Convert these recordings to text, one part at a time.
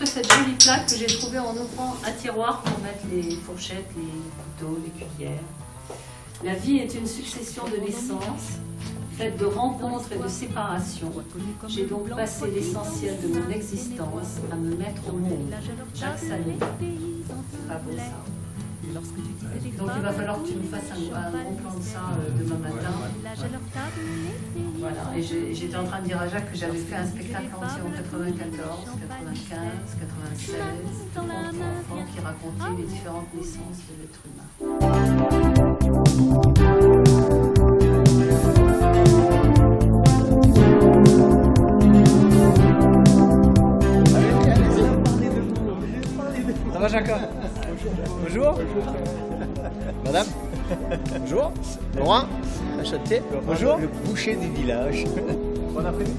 montre cette jolie plaque que j'ai trouvée en ouvrant un tiroir pour mettre les fourchettes, les couteaux, les cuillères. La vie est une succession de naissances, faite de rencontres et de séparations. J'ai donc passé l'essentiel de mon existence à me mettre au monde. Jacques Salomé. C'est pas beau ça. Donc il va falloir que tu me fasses un bon plan de ça demain matin. Voilà, et j'étais en train de dire à Jacques que j'avais fait un spectacle entier en 94, 95, 96, pour enfants qui racontait les différentes naissances de l'être humain. Ça va, Jacques? Bonjour. Madame. Bonjour. Laurent. Enchanté. Bonjour. Le boucher du village. Bon après-midi.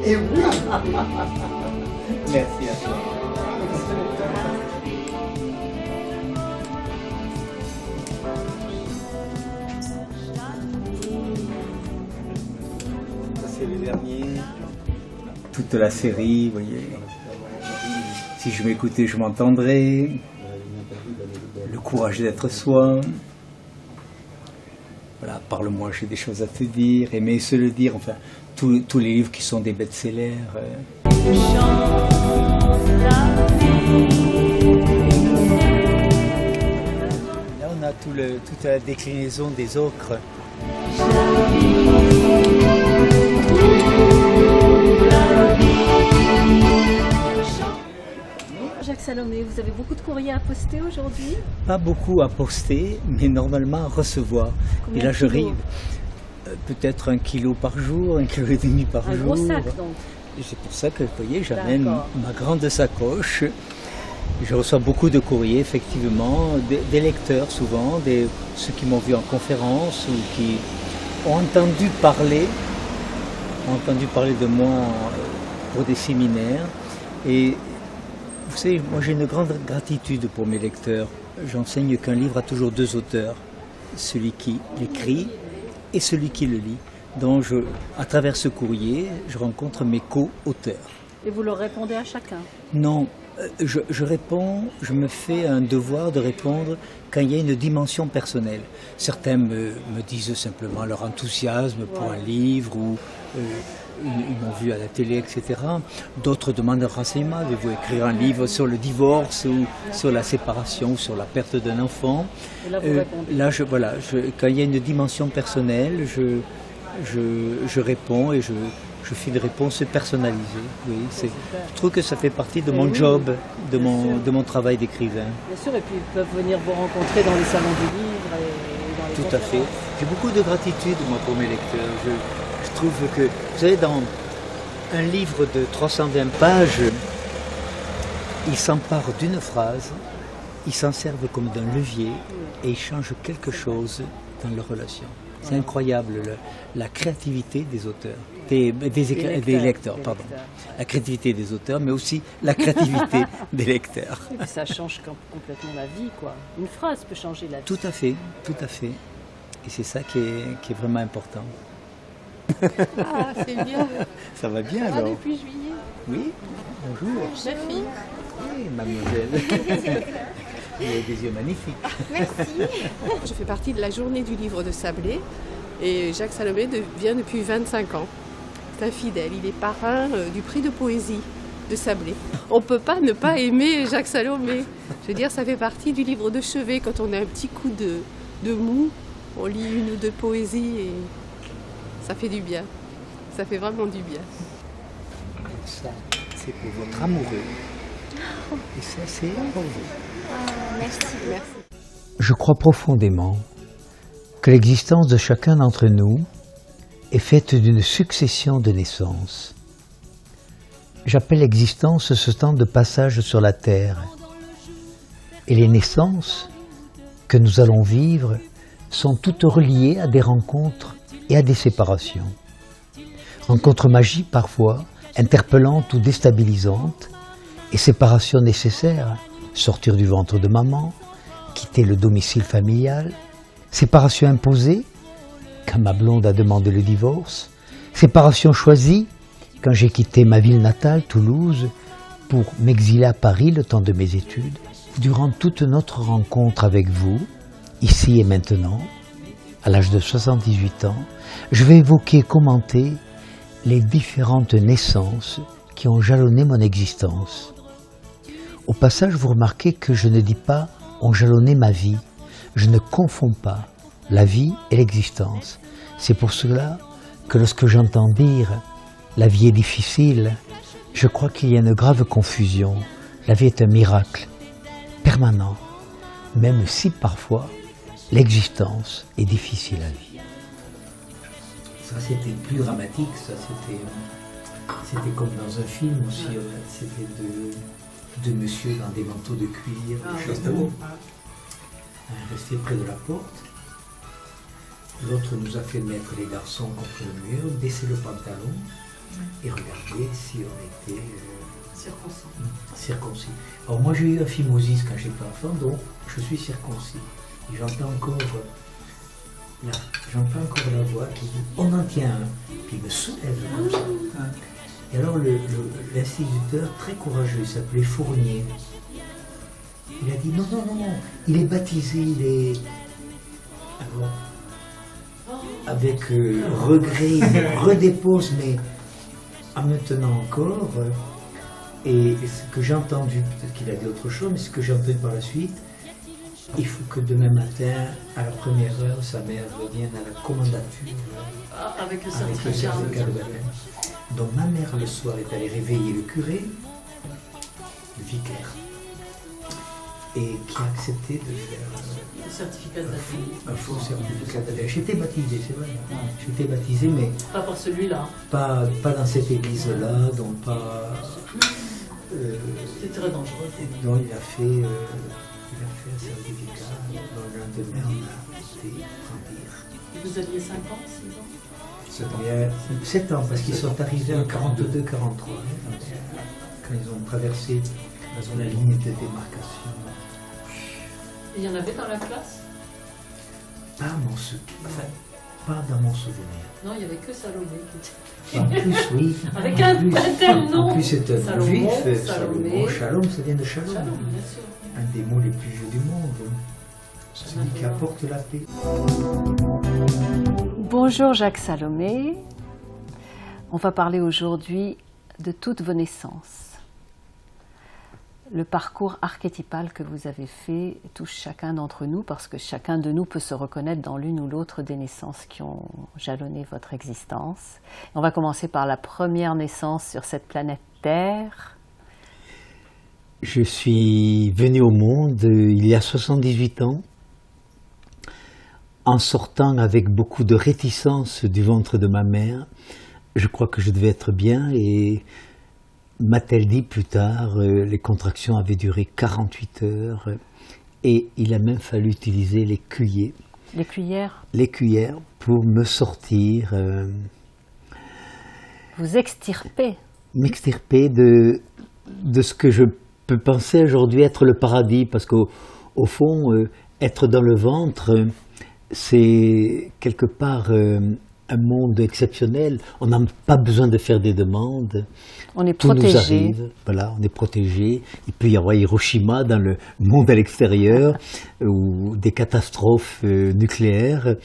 Et oui. Merci à toi. Ça c'est le dernier. Toute la série, vous voyez. Si je m'écoutais, je m'entendrais. Le courage d'être soi. Voilà, parle-moi, j'ai des choses à te dire. Aimer se le dire, enfin. Tous les livres qui sont des best-sellers. Là, on a toute la déclinaison des ocres. Jacques Salomé, vous avez beaucoup de courriers à poster aujourd'hui? Pas beaucoup à poster, mais normalement à recevoir. Combien et là, je de kilos? ris. Peut-être 1 kilo par jour, 1,5 kg par jour. Un gros sac donc. Et c'est pour ça que, vous voyez, j'amène D'accord. ma grande sacoche. Je reçois beaucoup de courriers, effectivement, des lecteurs souvent, ceux qui m'ont vu en conférence ou qui ont entendu parler de moi pour des séminaires. Et vous savez, moi j'ai une grande gratitude pour mes lecteurs. J'enseigne qu'un livre a toujours 2 auteurs, celui qui l'écrit et celui qui le lit. Donc à travers ce courrier, je rencontre mes co-auteurs. Et vous leur répondez à chacun? Non, je réponds, je me fais un devoir de répondre quand il y a une dimension personnelle. Certains me disent simplement leur enthousiasme pour un livre ou ils m'ont vu à la télé, etc. D'autres demandent un renseignement. Avez-vous écrire un livre sur le divorce ou sur la séparation ou sur la perte d'un enfant? Et là, vous répondez. Là, quand il y a une dimension personnelle, je réponds et je fais des réponses personnalisées. Oui, je trouve que ça fait partie de mon job, de mon travail d'écrivain. Bien sûr, et puis ils peuvent venir vous rencontrer dans les salons du livre et dans les Tout à fait. J'ai beaucoup de gratitude, moi, pour mes lecteurs. Je trouve que, vous savez, dans un livre de 320 pages, ils s'emparent d'une phrase, ils s'en servent comme d'un levier et ils changent quelque chose dans leur relation. C'est incroyable, la créativité des auteurs, des lecteurs. La créativité des auteurs, mais aussi la créativité des lecteurs. Et puis ça change complètement la vie, quoi. Une phrase peut changer la vie. Tout à fait, tout à fait. Et c'est ça qui est vraiment important. Ah, c'est bien. Ça va bien Ah, alors? depuis juillet. Oui, bonjour. Ma fille. Oui, mademoiselle. Vous avez des yeux magnifiques. Merci. Je fais partie de la journée du livre de Sablé et Jacques Salomé vient depuis 25 ans. C'est un fidèle, il est parrain du prix de poésie de Sablé. On ne peut pas ne pas aimer Jacques Salomé. Je veux dire, ça fait partie du livre de chevet. Quand on a un petit coup de mou, on lit 1 ou 2 poésies et ça fait du bien. Ça fait vraiment du bien. Ça, c'est pour votre amoureux. Et ça, c'est pour vous. Merci. Merci. Je crois profondément que l'existence de chacun d'entre nous est faite d'une succession de naissances. J'appelle l'existence ce temps de passage sur la terre. Et les naissances que nous allons vivre sont toutes reliées à des rencontres et à des séparations. Rencontres magiques parfois, interpellantes ou déstabilisantes, et séparations nécessaires, sortir du ventre de maman, quitter le domicile familial, séparation imposée, quand ma blonde a demandé le divorce, séparation choisie, quand j'ai quitté ma ville natale, Toulouse, pour m'exiler à Paris le temps de mes études. Durant toute notre rencontre avec vous, ici et maintenant, à l'âge de 78 ans, je vais évoquer et commenter les différentes naissances qui ont jalonné mon existence. Au passage, vous remarquez que je ne dis pas « ont jalonné ma vie ». Je ne confonds pas la vie et l'existence. C'est pour cela que lorsque j'entends dire « la vie est difficile », je crois qu'il y a une grave confusion. La vie est un miracle permanent, même si parfois l'existence est difficile à vivre. Ça c'était plus dramatique, ça c'était comme dans un film aussi, c'était deux messieurs dans des manteaux de cuir, restés près de la porte. L'autre nous a fait mettre les garçons contre le mur, baisser le pantalon et regarder si on était circoncis. Alors moi j'ai eu un phimosis quand j'étais enfant, donc je suis circoncis. Et j'entends encore la voix qui dit « on en tient un », puis il me soulève comme ça. Et alors l'instituteur, très courageux, il s'appelait Fournier, il a dit « non, il est baptisé, il est... » Alors, avec regret, il redépose, mais en me tenant encore, et ce que j'ai entendu, peut-être qu'il a dit autre chose, mais ce que j'ai entendu par la suite, il faut que demain matin, à la première heure, sa mère revienne à la commandature avec le certificat de baptême. Donc ma mère, le soir, est allée réveiller le curé, le vicaire, et qui a accepté de faire un faux certificat d'adhésion. J'étais baptisé, c'est vrai. J'étais baptisé, mais pas pour celui-là. Pas dans cette église-là, donc pas... C'est très dangereux. Donc il a fait un certificat, dont le lendemain on a été grandir. Vous aviez 5 ans, 6 ans 7 ans, parce qu'ils sont arrivés en 42-43, quand ils ont traversé la ligne de démarcation. Il y en avait dans la classe? Pas dans mon souvenir. Non, il n'y avait que Salomé. En plus, oui. Avec un tel nom. En plus, c'est un Salomon, juif. Salomé. Shalom, ça vient de Shalom. Shalom, bien sûr. Un des mots les plus vieux du monde. Celui qui apporte la paix. Bonjour Jacques Salomé. On va parler aujourd'hui de toutes vos naissances. Le parcours archétypal que vous avez fait touche chacun d'entre nous parce que chacun de nous peut se reconnaître dans l'une ou l'autre des naissances qui ont jalonné votre existence. On va commencer par la première naissance sur cette planète Terre. Je suis venu au monde il y a 78 ans, en sortant avec beaucoup de réticence du ventre de ma mère. Je crois que je devais être bien et m'a-t-elle dit plus tard, les contractions avaient duré 48 heures et il a même fallu utiliser les cuillers. Les cuillères? Les cuillères pour me sortir. Vous extirper? M'extirper de ce que je peux penser aujourd'hui être le paradis, parce qu'au fond, être dans le ventre, c'est quelque part un monde exceptionnel. On n'a pas besoin de faire des demandes. On est Tout protégé. nous arrive. Voilà, on est protégé. Il peut y avoir Hiroshima dans le monde à l'extérieur ou des catastrophes nucléaires.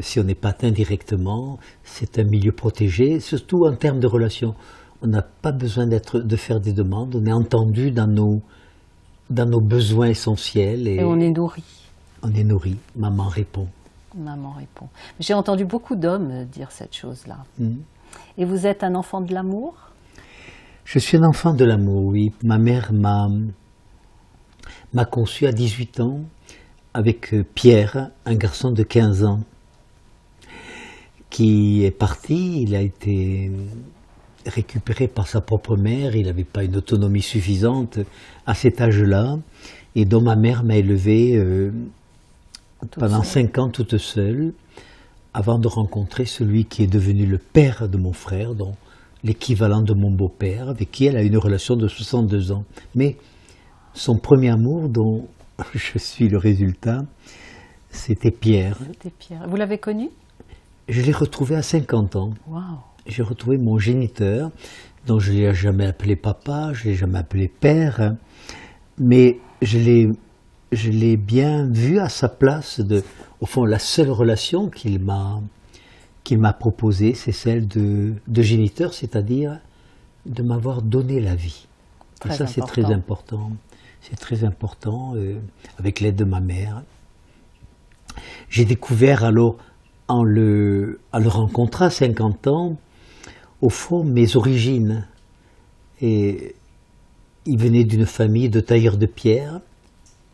Si on n'est pas atteint directement, c'est un milieu protégé, surtout en termes de relations. On n'a pas besoin de faire des demandes. On est entendu dans nos besoins essentiels. Et on est nourri. On est nourri. Maman répond. Maman répond. J'ai entendu beaucoup d'hommes dire cette chose-là. Et vous êtes un enfant de l'amour? Je suis un enfant de l'amour, oui. Ma mère m'a conçu à 18 ans avec Pierre, un garçon de 15 ans, qui est parti. Il a été récupéré par sa propre mère. Il n'avait pas une autonomie suffisante à cet âge-là. Et donc ma mère m'a élevé pendant 5 ans toute seule, avant de rencontrer celui qui est devenu le père de mon frère, donc l'équivalent de mon beau-père, avec qui elle a une relation de 62 ans. Mais son premier amour, dont je suis le résultat, c'était Pierre. C'était Pierre. Vous l'avez connu? Je l'ai retrouvé à 50 ans. Wow. J'ai retrouvé mon géniteur, dont je ne l'ai jamais appelé papa, je ne l'ai jamais appelé père, hein, mais je l'ai bien vu à sa place. Au fond, la seule relation qu'il m'a proposée, c'est celle de géniteur, c'est-à-dire de m'avoir donné la vie. Et ça, c'est très important. C'est très important, avec l'aide de ma mère. J'ai découvert alors, en le rencontrant à 50 ans, au fond, mes origines. Et il venait d'une famille de tailleurs de pierre.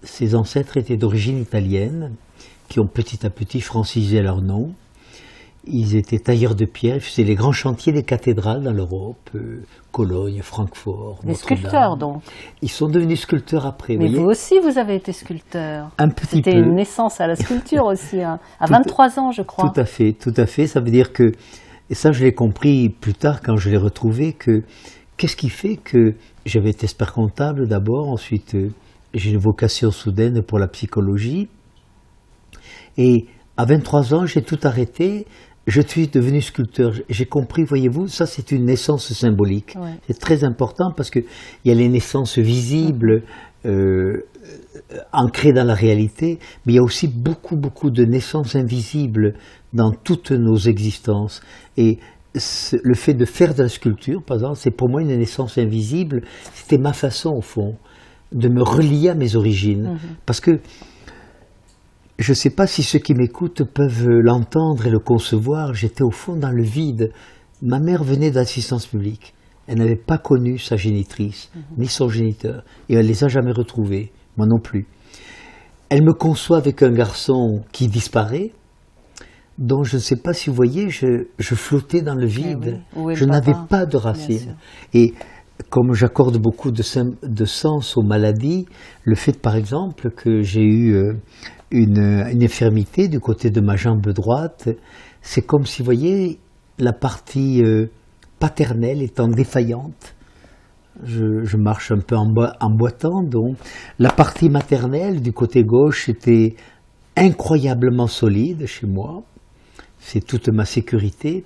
Ses ancêtres étaient d'origine italienne, qui ont petit à petit francisé leur nom. Ils étaient tailleurs de pierre, ils faisaient les grands chantiers des cathédrales dans l'Europe, Cologne, Francfort, Les sculpteurs, donc. Ils sont devenus sculpteurs après. Mais vous aussi, vous avez été sculpteur. Un petit peu. C'était une naissance à la sculpture aussi, hein. À 23 ans, je crois. Tout à fait, tout à fait. Ça veut dire que, et ça je l'ai compris plus tard quand je l'ai retrouvé, que qu'est-ce qui fait que j'avais été expert comptable d'abord, ensuite j'ai une vocation soudaine pour la psychologie. Et à 23 ans, j'ai tout arrêté. Je suis devenu sculpteur. J'ai compris, voyez-vous, ça c'est une naissance symbolique. Ouais. C'est très important parce qu'il y a les naissances visibles, ancrées dans la réalité, mais il y a aussi beaucoup, beaucoup de naissances invisibles dans toutes nos existences. Et le fait de faire de la sculpture, par exemple, c'est pour moi une naissance invisible. C'était ma façon, au fond, de me relier à mes origines. Parce que je ne sais pas si ceux qui m'écoutent peuvent l'entendre et le concevoir. J'étais au fond dans le vide. Ma mère venait d'assistance publique. Elle n'avait pas connu sa génitrice, ni son géniteur. Et elle ne les a jamais retrouvés, moi non plus. Elle me conçoit avec un garçon qui disparaît, dont je ne sais pas si vous voyez, je flottais dans le vide. Oui. Je n'avais pas de racines. Et comme j'accorde beaucoup de sens aux maladies, le fait par exemple que j'ai eu une infirmité du côté de ma jambe droite, c'est comme si, vous voyez, la partie paternelle étant défaillante. Je marche un peu en boitant, donc la partie maternelle du côté gauche était incroyablement solide chez moi. C'est toute ma sécurité.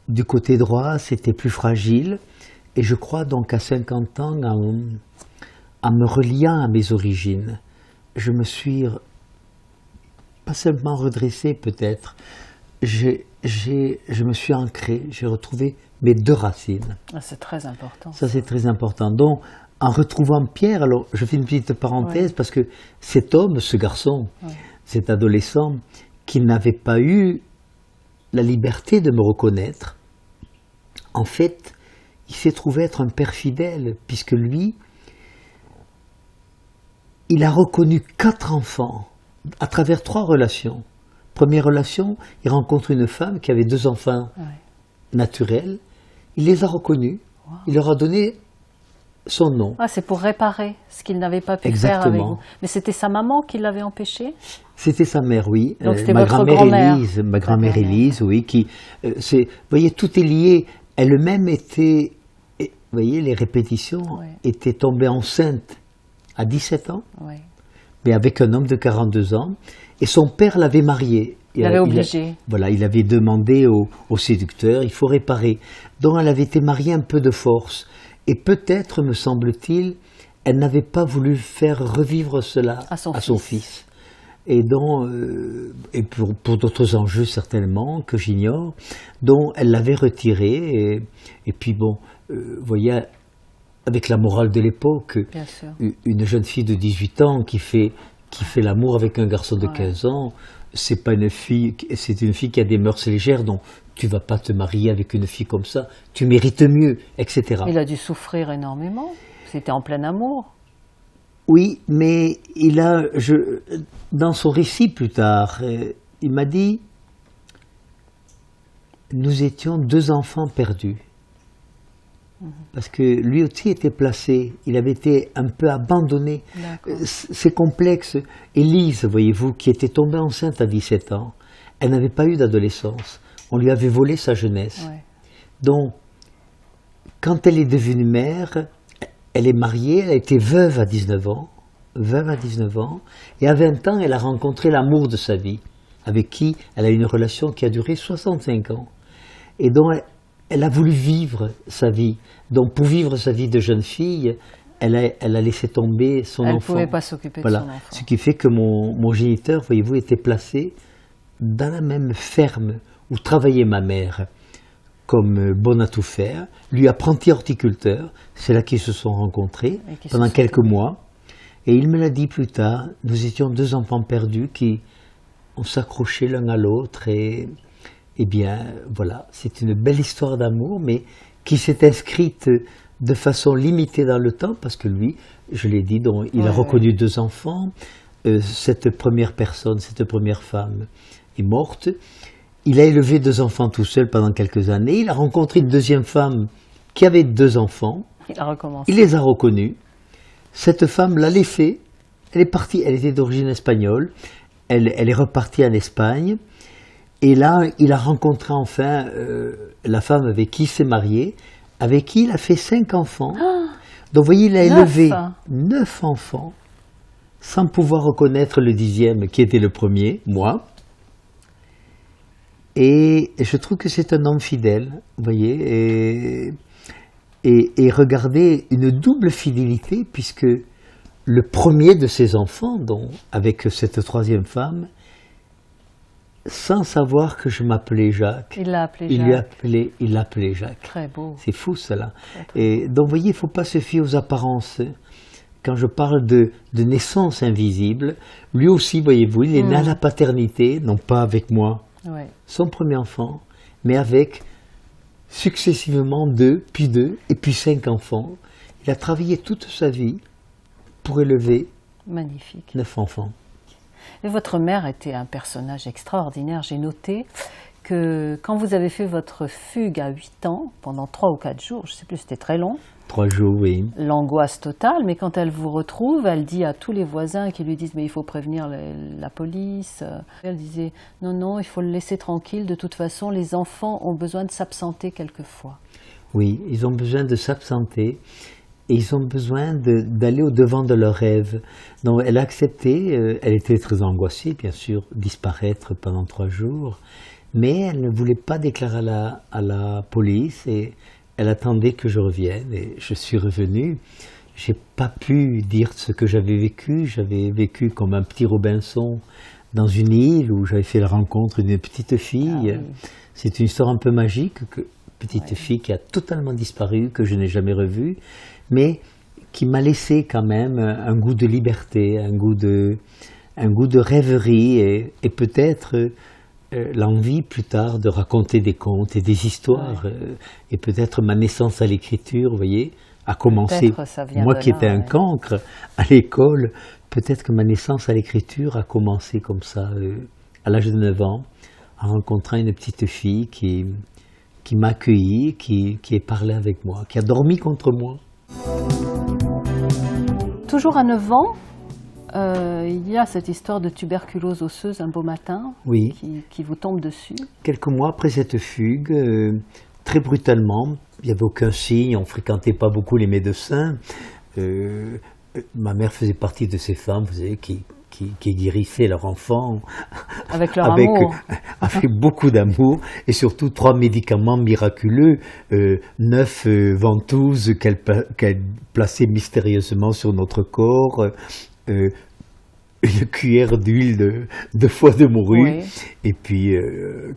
Du côté droit, c'était plus fragile. Et je crois donc à 50 ans, en me reliant à mes origines, je me suis pas seulement redressé peut-être, je me suis ancré, j'ai retrouvé mes deux racines. Ah, c'est très important. Ça c'est très important. Donc en retrouvant Pierre, alors je fais une petite parenthèse parce que cet homme, ce garçon, cet adolescent, qui n'avait pas eu la liberté de me reconnaître, en fait, il s'est trouvé être un père fidèle, puisque lui, il a reconnu 4 enfants à travers 3 relations. Première relation, il rencontre une femme qui avait 2 enfants naturels. Il les a reconnus. Wow. Il leur a donné son nom. Ah, c'est pour réparer ce qu'il n'avait pas pu faire avec vous. Mais c'était sa maman qui l'avait empêché? C'était sa mère, oui. Donc c'était ma votre grand-mère Élise. Ma grand-mère Élise, oui. Vous voyez, tout est lié. Elle-même était, vous voyez, les répétitions, était tombée enceinte à 17 ans. Oui. Mais avec un homme de 42 ans, et son père l'avait mariée. Il l'avait obligé. Voilà, il avait demandé au séducteur, il faut réparer. Donc elle avait été mariée un peu de force. Et peut-être, me semble-t-il, elle n'avait pas voulu faire revivre cela à son fils. Et donc, et pour d'autres enjeux certainement, que j'ignore, dont elle l'avait retiré. Et puis bon, vous voyez, avec la morale de l'époque, une jeune fille de 18 ans qui fait l'amour avec un garçon de 15 ans, c'est pas une fille, c'est une fille qui a des mœurs légères, donc tu vas pas te marier avec une fille comme ça, tu mérites mieux, etc. Il a dû souffrir énormément, c'était en plein amour. Oui, mais dans son récit plus tard, il m'a dit, nous étions 2 enfants perdus. Parce que lui aussi était placé, il avait été un peu abandonné. C'est complexe. Élise, voyez-vous, qui était tombée enceinte à 17 ans, elle n'avait pas eu d'adolescence. On lui avait volé sa jeunesse. Ouais. Donc, quand elle est devenue mère, elle est mariée, elle a été veuve à 19 ans. Et à 20 ans, elle a rencontré l'amour de sa vie, avec qui elle a eu une relation qui a duré 65 ans. Et donc, elle a voulu vivre sa vie. Donc, pour vivre sa vie de jeune fille, elle a laissé tomber son enfant. Elle ne pouvait pas s'occuper de son enfant. Ce qui fait que mon géniteur, voyez-vous, était placé dans la même ferme où travaillait ma mère, comme bon à tout faire, lui apprenti horticulteur. C'est là qu'ils se sont rencontrés pendant quelques mois. Et il me l'a dit plus tard, nous étions deux enfants perdus qui ont s'accroché l'un à l'autre. Et bien, voilà, c'est une belle histoire d'amour, mais qui s'est inscrite de façon limitée dans le temps, parce que lui, je l'ai dit, donc, il a reconnu deux enfants. Cette première personne, cette première femme est morte. Il a élevé deux enfants tout seul pendant quelques années. Il a rencontré une deuxième femme qui avait deux enfants. Il a recommencé. Il les a reconnus. Cette femme l'a laissée. Elle est partie, elle était d'origine espagnole. Elle est repartie en Espagne. Et là, il a rencontré enfin la femme avec qui il s'est marié, avec qui il a fait 5 enfants. Donc vous voyez, il a élevé 9 enfants, sans pouvoir reconnaître le 10e, qui était le premier, moi. Et je trouve que c'est un homme fidèle, vous voyez, et regardez, une double fidélité, puisque le premier de ses enfants, donc, avec cette 3e femme, sans savoir que je m'appelais Jacques, il l'a appelé Jacques. Il l'appelait Jacques. Très beau. C'est fou cela. Et donc vous voyez, il ne faut pas se fier aux apparences. Quand je parle de naissance invisible, lui aussi, voyez-vous, il est né à la paternité, non pas avec moi, son premier enfant, mais avec successivement 2, puis 2, et puis 5 enfants. Il a travaillé toute sa vie pour élever 9 enfants. Et votre mère était un personnage extraordinaire. J'ai noté que quand vous avez fait votre fugue à 8 ans, pendant 3 ou 4 jours, je ne sais plus, c'était très long. 3 jours, oui. L'angoisse totale, mais quand elle vous retrouve, elle dit à tous les voisins qui lui disent « mais il faut prévenir la police ». Elle disait « non, non, il faut le laisser tranquille, de toute façon, les enfants ont besoin de s'absenter quelquefois ». Oui, ils ont besoin de s'absenter. Et ils ont besoin d'aller au-devant de leurs rêves. Donc elle a accepté, elle était très angoissée, bien sûr, disparaître pendant 3 jours, mais elle ne voulait pas déclarer à la police et elle attendait que je revienne. Et je suis revenu. Je n'ai pas pu dire ce que j'avais vécu comme un petit Robinson dans une île où j'avais fait la rencontre d'une petite fille. C'est une histoire un peu magique, petite fille qui a totalement disparu, que je n'ai jamais revue, mais qui m'a laissé quand même un goût de liberté, un goût de rêverie et peut-être l'envie plus tard de raconter des contes et des histoires. Et peut-être ma naissance à l'écriture, vous voyez, a commencé. Moi qui étais un cancre à l'école, peut-être que ma naissance à l'écriture a commencé comme ça, à l'âge de 9 ans, en rencontrant une petite fille qui m'a accueilli, qui est parlé avec moi, qui a dormi contre moi. Toujours à 9 ans, il y a cette histoire de tuberculose osseuse un beau matin qui vous tombe dessus. Quelques mois après cette fugue, très brutalement, il n'y avait aucun signe, on ne fréquentait pas beaucoup les médecins. Ma mère faisait partie de ces femmes, vous savez, qui guérissaient leur enfant avec leur amour, avec beaucoup d'amour, et surtout 3 médicaments miraculeux, 9 ventouses qu'elle plaçait mystérieusement sur notre corps, une cuillère d'huile de foie de morue, et puis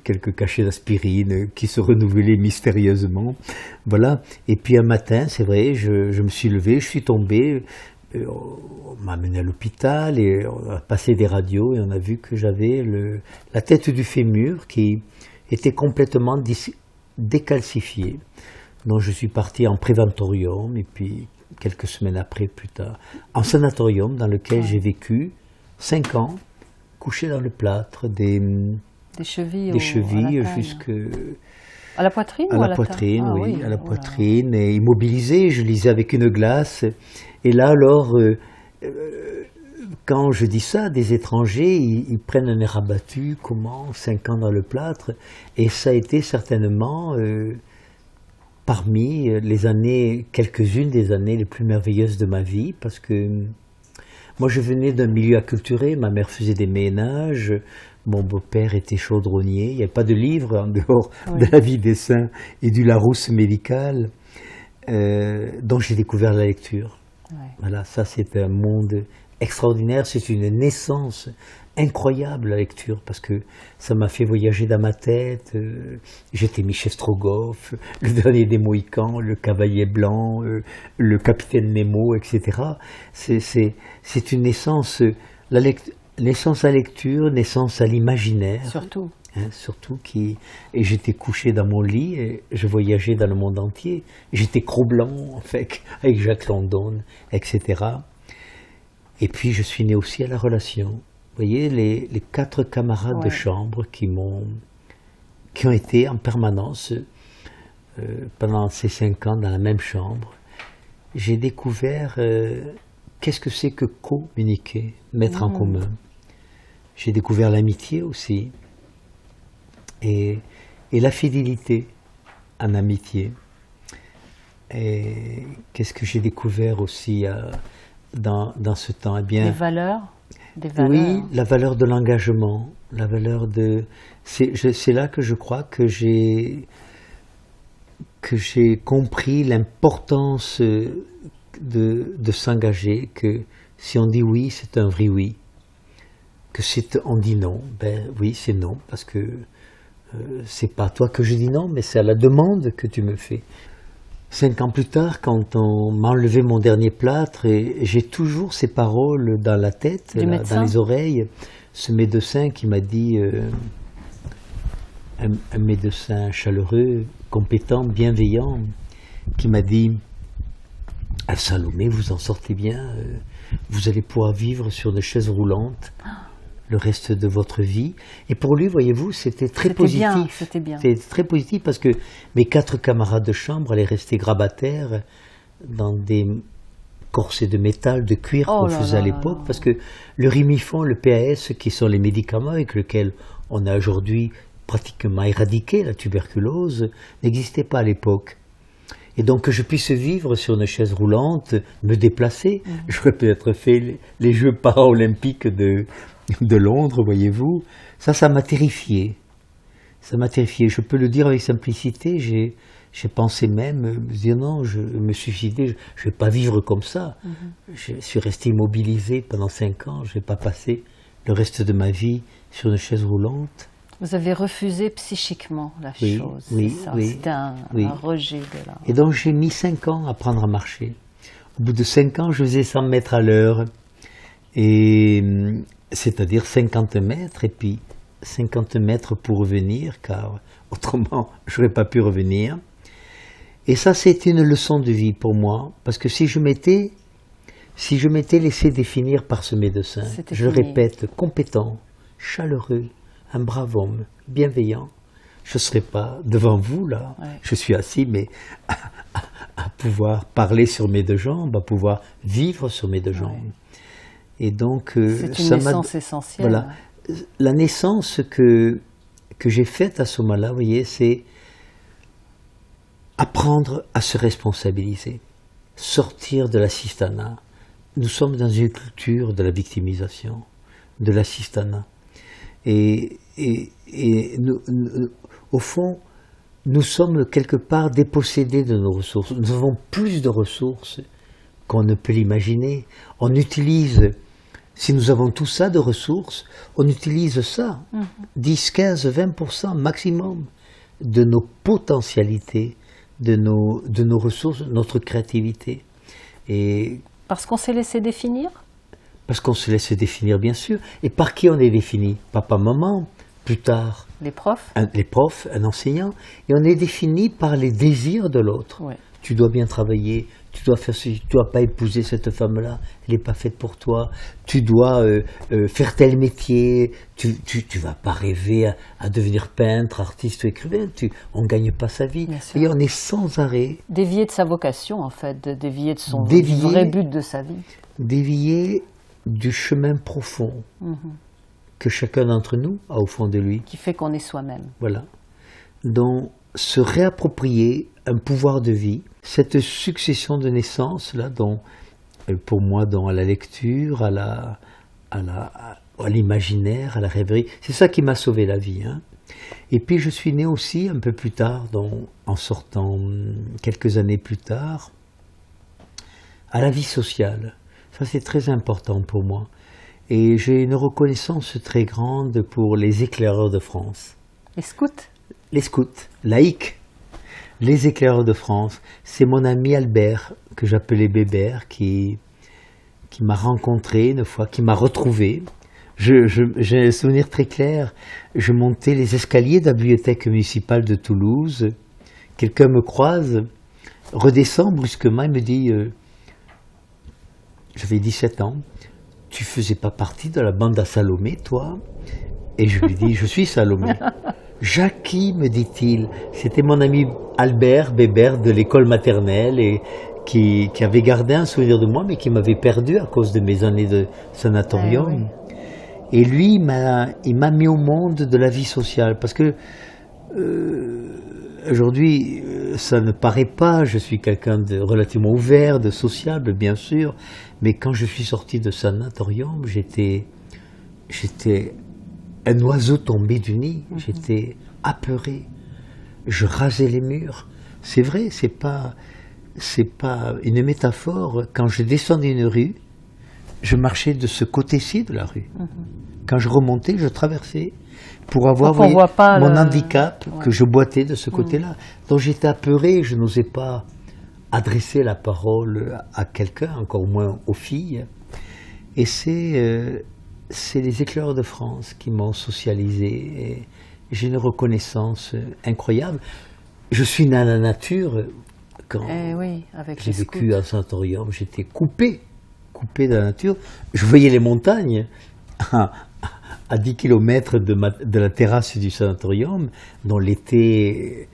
quelques cachets d'aspirine qui se renouvelaient mystérieusement. Voilà. Et puis un matin, c'est vrai, je me suis levé, je suis tombé. On m'a amené à l'hôpital et on a passé des radios et on a vu que j'avais la tête du fémur qui était complètement décalcifiée. Donc je suis parti en préventorium et puis quelques semaines après, plus tard, en sanatorium dans lequel j'ai vécu 5 ans, couché dans le plâtre, des chevilles À la poitrine ou À à la la poitrine, table? Ah oui, à la oh là. poitrine, et immobilisé. Je lisais avec une glace. Et là, alors, quand je dis ça, des étrangers, ils prennent un air abattu. Comment 5 ans dans le plâtre? Et ça a été certainement parmi les années, quelques-unes des années les plus merveilleuses de ma vie, parce que moi, je venais d'un milieu acculturé. Ma mère faisait des ménages. Mon beau-père était chaudronnier. Il n'y avait pas de livre en dehors de la vie des saints et du Larousse médical. Donc j'ai découvert la lecture. Ouais. Voilà, ça c'est un monde extraordinaire. C'est une naissance incroyable, la lecture, parce que ça m'a fait voyager dans ma tête. J'étais Michel Strogoff, le dernier des Mohicans, le Cavalier Blanc, le Capitaine Nemo, etc. C'est une naissance, naissance à la lecture, naissance à l'imaginaire. Surtout. Hein, surtout et j'étais couché dans mon lit et je voyageais dans le monde entier. J'étais Cro-Blanc en fait, avec Jacques London, etc. Et puis je suis né aussi à la relation. Vous voyez, les 4 camarades de chambre qui ont été en permanence pendant ces 5 ans dans la même chambre. J'ai découvert qu'est-ce que c'est que communiquer, mettre en commun. J'ai découvert l'amitié aussi. Et la fidélité en amitié. Et qu'est-ce que j'ai découvert aussi dans ce temps? Eh bien, Des valeurs. oui, la valeur de l'engagement, la valeur de... C'est là que je crois que j'ai compris l'importance de s'engager, que si on dit oui, c'est un vrai oui. Que si on dit non, ben oui, c'est non, parce que c'est pas à toi que je dis non, mais c'est à la demande que tu me fais. 5 ans plus tard, quand on m'a enlevé mon dernier plâtre, et j'ai toujours ces paroles dans la tête, là, dans les oreilles, ce médecin qui m'a dit, un médecin chaleureux, compétent, bienveillant, qui m'a dit, ah, Salomé, vous en sortez bien, vous allez pouvoir vivre sur des chaises roulantes le reste de votre vie. Et pour lui, voyez-vous, c'était très positif. C'était bien. C'était très positif parce que mes 4 camarades de chambre allaient rester grabataires dans des corsets de métal, de cuir qu'on faisait à l'époque, parce que le Rimifon, le PAS, qui sont les médicaments avec lesquels on a aujourd'hui pratiquement éradiqué la tuberculose, n'existait pas à l'époque. Et donc que je puisse vivre sur une chaise roulante, me déplacer, j'aurais peut-être fait les Jeux paralympiques de Londres, voyez-vous. Ça m'a terrifié. Ça m'a terrifié. Je peux le dire avec simplicité. J'ai pensé même me dire non, je me suicider. Je ne vais pas vivre comme ça. Je suis resté immobilisé pendant 5 ans. Je ne vais pas passer le reste de ma vie sur une chaise roulante. Vous avez refusé psychiquement la chose. Oui, oui. C'était un rejet de là. Et donc j'ai mis 5 ans à apprendre à marcher. Au bout de 5 ans, je faisais 100 mètres à l'heure. Et c'est-à-dire 50 mètres, et puis 50 mètres pour revenir, car autrement, je n'aurais pas pu revenir. Et ça, c'était une leçon de vie pour moi, parce que si je m'étais laissé définir par ce médecin, je répète, compétent, chaleureux, un brave homme, bienveillant, je ne serais pas devant vous, là. Ouais. Je suis assis, mais à pouvoir parler sur mes 2 jambes, à pouvoir vivre sur mes 2 jambes. Et donc, c'est une naissance essentielle. Voilà. La naissance que j'ai faite à ce moment-là, vous voyez, c'est apprendre à se responsabiliser, sortir de l'assistanat. Nous sommes dans une culture de la victimisation, de l'assistanat. Et au fond, nous sommes quelque part dépossédés de nos ressources. Nous avons plus de ressources qu'on ne peut l'imaginer. On utilise... Si nous avons tout ça de ressources, on utilise ça, 10, 15, 20% maximum de nos potentialités, de nos ressources, notre créativité. Et parce qu'on s'est laissé définir? Parce qu'on se laisse définir, bien sûr. Et par qui on est défini? Papa, maman, plus tard. Les profs? Les profs, un enseignant. Et on est défini par les désirs de l'autre. Ouais. tu dois bien travailler, tu dois faire ceci, tu dois pas épouser cette femme-là, elle n'est pas faite pour toi, tu dois faire tel métier, tu vas pas rêver à devenir peintre, artiste ou écrivain, on ne gagne pas sa vie. Et on est sans arrêt. Dévier de sa vocation, en fait, dévier de son vrai but de sa vie. Dévier du chemin profond que chacun d'entre nous a au fond de lui. Qui fait qu'on est soi-même. Voilà. Donc, se réapproprier un pouvoir de vie, cette succession de naissances, là, dont, pour moi, à la lecture, à l'imaginaire, à la rêverie, c'est ça qui m'a sauvé la vie. Hein. Et puis, je suis né aussi, un peu plus tard, en sortant quelques années plus tard, à la vie sociale. Ça, c'est très important pour moi. Et j'ai une reconnaissance très grande pour les éclaireurs de France. Les scouts? Les scouts, laïcs. Les éclaireurs de France. C'est mon ami Albert, que j'appelais Bébert, qui m'a rencontré une fois, qui m'a retrouvé. J'ai un souvenir très clair. Je montais les escaliers de la bibliothèque municipale de Toulouse. Quelqu'un me croise, redescend brusquement et me dit... J'avais 17 ans. Tu faisais pas partie de la bande à Salomé, toi? Et je lui dis, je suis Salomé. Jackie, me dit-il, c'était mon ami Albert Bébert de l'école maternelle et qui avait gardé un souvenir de moi, mais qui m'avait perdu à cause de mes années de sanatorium. Et lui, il m'a mis au monde de la vie sociale, parce que aujourd'hui, ça ne paraît pas, je suis quelqu'un de relativement ouvert, de sociable, bien sûr, mais quand je suis sorti de sanatorium, j'étais un oiseau tombé du nid, j'étais apeuré, je rasais les murs. C'est vrai, c'est pas une métaphore. Quand je descendais une rue, je marchais de ce côté-ci de la rue. Quand je remontais, je traversais pour avoir mon handicap, que je boitais de ce côté-là. Donc j'étais apeuré, je n'osais pas adresser la parole à quelqu'un, encore moins aux filles. Et c'est les éclaireurs de France qui m'ont socialisé. Et j'ai une reconnaissance incroyable. Je suis né à la nature. Quand j'ai vécu à Sanatorium, j'étais coupé de la nature. Je voyais les montagnes à 10 km de la terrasse du sanatorium, dont l'été,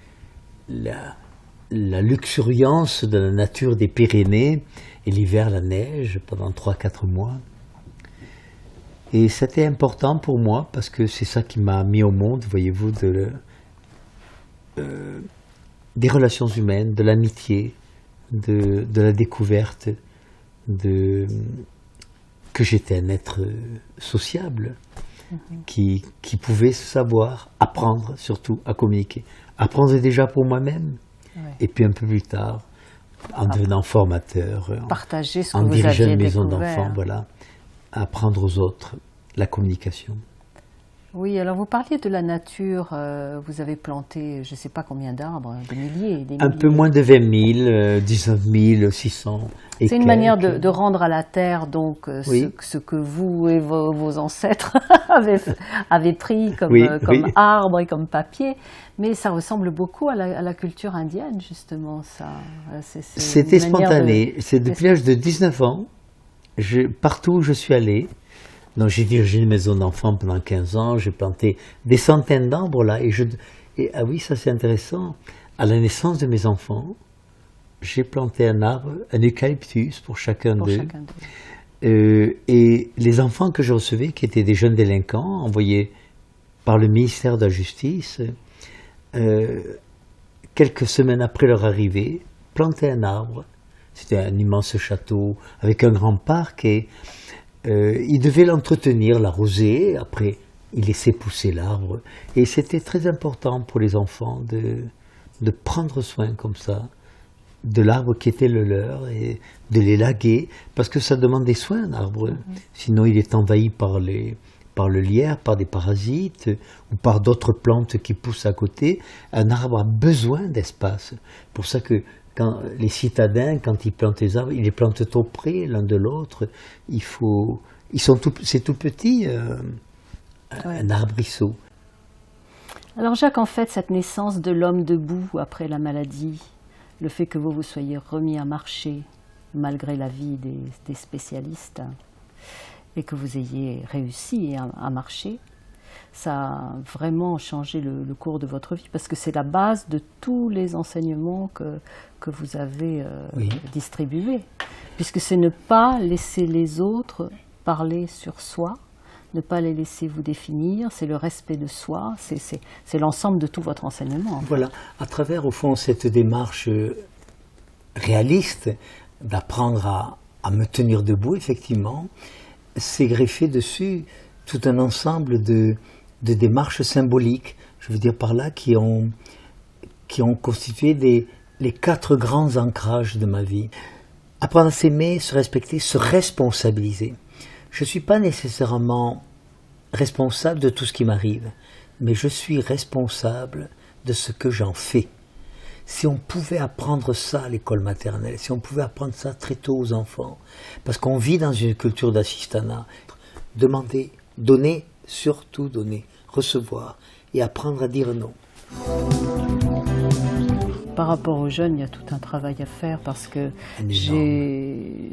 la luxuriance de la nature des Pyrénées, et l'hiver, la neige, pendant 3-4 mois. Et c'était important pour moi, parce que c'est ça qui m'a mis au monde, voyez-vous, des relations humaines, de l'amitié, de la découverte, que j'étais un être sociable, qui pouvait savoir, apprendre surtout à communiquer. Apprendre déjà pour moi-même, et puis un peu plus tard, en devenant formateur, partager ce que en vous dirigeant aviez une maison découvert. d'enfants, voilà, apprendre aux autres la communication. Oui, alors vous parliez de la nature, vous avez planté je ne sais pas combien d'arbres, des milliers. Un peu moins de 20 000, 19 600. C'est une manière de rendre à la terre donc ce que vous et vos ancêtres avez pris comme arbre et comme papier, mais ça ressemble beaucoup à la culture indienne justement. C'était spontané, c'est depuis l'âge de 19 ans, partout où je suis allé. Donc j'ai dirigé une maison d'enfants pendant 15 ans, j'ai planté des centaines d'arbres là, ah oui, ça c'est intéressant, à la naissance de mes enfants, j'ai planté un arbre, un eucalyptus pour chacun d'eux. Et les enfants que je recevais, qui étaient des jeunes délinquants, envoyés par le ministère de la Justice, quelques semaines après leur arrivée, plantaient un arbre. C'était un immense château avec un grand parc et il devait l'entretenir, l'arroser, après il laissait pousser l'arbre. Et c'était très important pour les enfants de prendre soin comme ça de l'arbre qui était le leur et de les laguer, parce que ça demande des soins, un arbre. Sinon il est envahi par le lierre, par des parasites ou par d'autres plantes qui poussent à côté. Un arbre a besoin d'espace. Pour ça que les citadins, quand ils plantent les arbres, ils les plantent trop près l'un de l'autre. C'est tout petit, un arbrisseau. Alors Jacques, en fait, cette naissance de l'homme debout après la maladie, le fait que vous vous soyez remis à marcher malgré l'avis des spécialistes et que vous ayez réussi à marcher, ça a vraiment changé le cours de votre vie, parce que c'est la base de tous les enseignements que vous avez distribués, puisque c'est ne pas laisser les autres parler sur soi, ne pas les laisser vous définir, c'est le respect de soi, c'est l'ensemble de tout votre enseignement. Voilà, à travers au fond cette démarche réaliste d'apprendre à me tenir debout, effectivement, c'est greffé dessus tout un ensemble de démarches symboliques, je veux dire par là, qui ont constitué les 4 grands ancrages de ma vie. Apprendre à s'aimer, se respecter, se responsabiliser. Je ne suis pas nécessairement responsable de tout ce qui m'arrive, mais je suis responsable de ce que j'en fais. Si on pouvait apprendre ça à l'école maternelle, si on pouvait apprendre ça très tôt aux enfants, parce qu'on vit dans une culture d'assistanat, demander, donner, surtout donner, recevoir et apprendre à dire non. Par rapport aux jeunes, il y a tout un travail à faire, parce que j'ai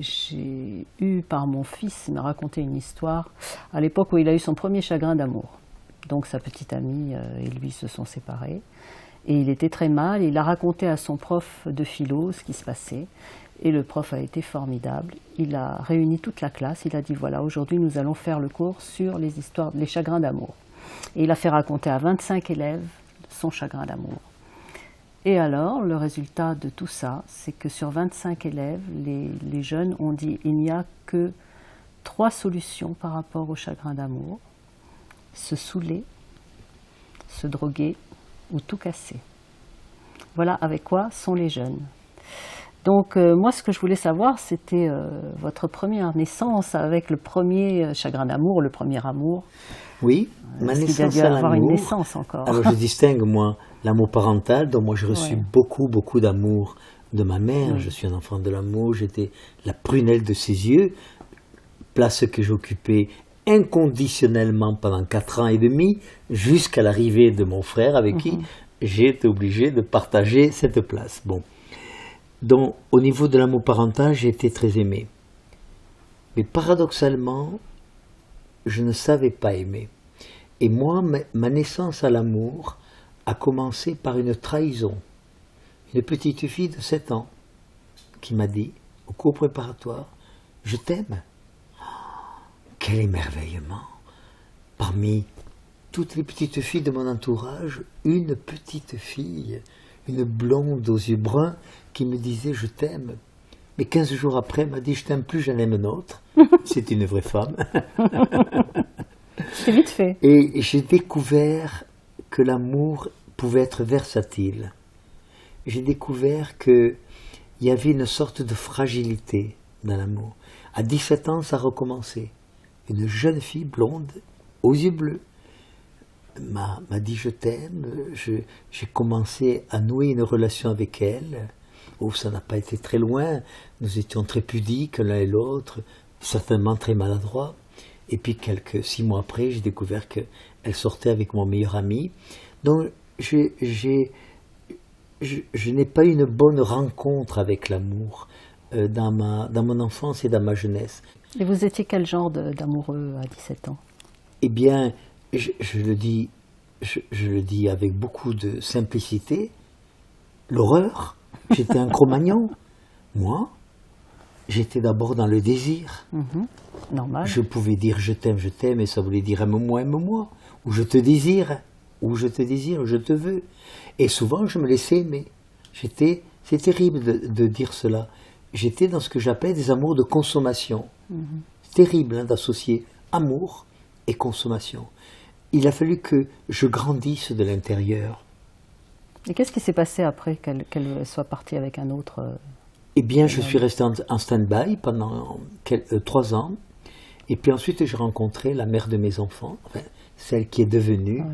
eu par mon fils, il m'a raconté une histoire, à l'époque où il a eu son premier chagrin d'amour. Donc sa petite amie et lui se sont séparés. Et il était très mal, et il a raconté à son prof de philo ce qui se passait. Et le prof a été formidable. Il a réuni toute la classe, il a dit voilà, aujourd'hui nous allons faire le cours sur les chagrins d'amour. Et il a fait raconter à 25 élèves son chagrin d'amour. Et alors, le résultat de tout ça, c'est que sur 25 élèves, les jeunes ont dit il n'y a que 3 solutions par rapport au chagrin d'amour: se saouler, se droguer ou tout casser. Voilà avec quoi sont les jeunes. Donc moi, ce que je voulais savoir, c'était votre première naissance avec le premier chagrin d'amour, le premier amour. Oui, ma naissance il y a dû à avoir une l'amour. naissance encore. Alors je distingue, moi, l'amour parental, dont moi j'ai reçu beaucoup d'amour de ma mère. Oui. Je suis un enfant de l'amour, j'étais la prunelle de ses yeux, place que j'occupais inconditionnellement pendant 4 ans et demi, jusqu'à l'arrivée de mon frère, avec qui j'ai été obligé de partager cette place. Bon. Donc, au niveau de l'amour parental, j'ai été très aimé. Mais paradoxalement, je ne savais pas aimer. Et moi, ma naissance à l'amour a commencé par une trahison. Une petite fille de 7 ans qui m'a dit, au cours préparatoire, « Je t'aime ». Quel émerveillement! Parmi toutes les petites filles de mon entourage, une petite fille, une blonde aux yeux bruns, qui me disait « Je t'aime ». Mais 15 jours après, elle m'a dit « Je t'aime plus, j'en aime un autre ». C'est une vraie femme. C'est vite fait. Et j'ai découvert que l'amour pouvait être versatile. J'ai découvert qu'il y avait une sorte de fragilité dans l'amour. À 17 ans, ça a recommencé. Une jeune fille blonde, aux yeux bleus, m'a dit « Je t'aime ». J'ai commencé à nouer une relation avec elle. Oh, ça n'a pas été très loin. Nous étions très pudiques l'un et l'autre, certainement très maladroits. Et puis 6 mois après, j'ai découvert qu'elle sortait avec mon meilleur ami. Donc je n'ai pas eu une bonne rencontre avec l'amour dans mon enfance et dans ma jeunesse. Et vous étiez quel genre d'amoureux à 17 ans? Eh bien, je le dis avec beaucoup de simplicité, l'horreur. J'étais un Cro-Magnon. Moi, j'étais d'abord dans le désir. Normal. Je pouvais dire je t'aime, et ça voulait dire aime-moi, ou je te désire, je te veux. Et souvent, je me laissais aimer. C'est terrible de dire cela. J'étais dans ce que j'appelle des amours de consommation. C'est terrible d'associer amour et consommation. Il a fallu que je grandisse de l'intérieur. Et qu'est-ce qui s'est passé après qu'elle soit partie avec un autre Eh bien, je suis resté en stand-by pendant 3 ans. Et puis ensuite, j'ai rencontré la mère de mes enfants, enfin, celle qui est devenue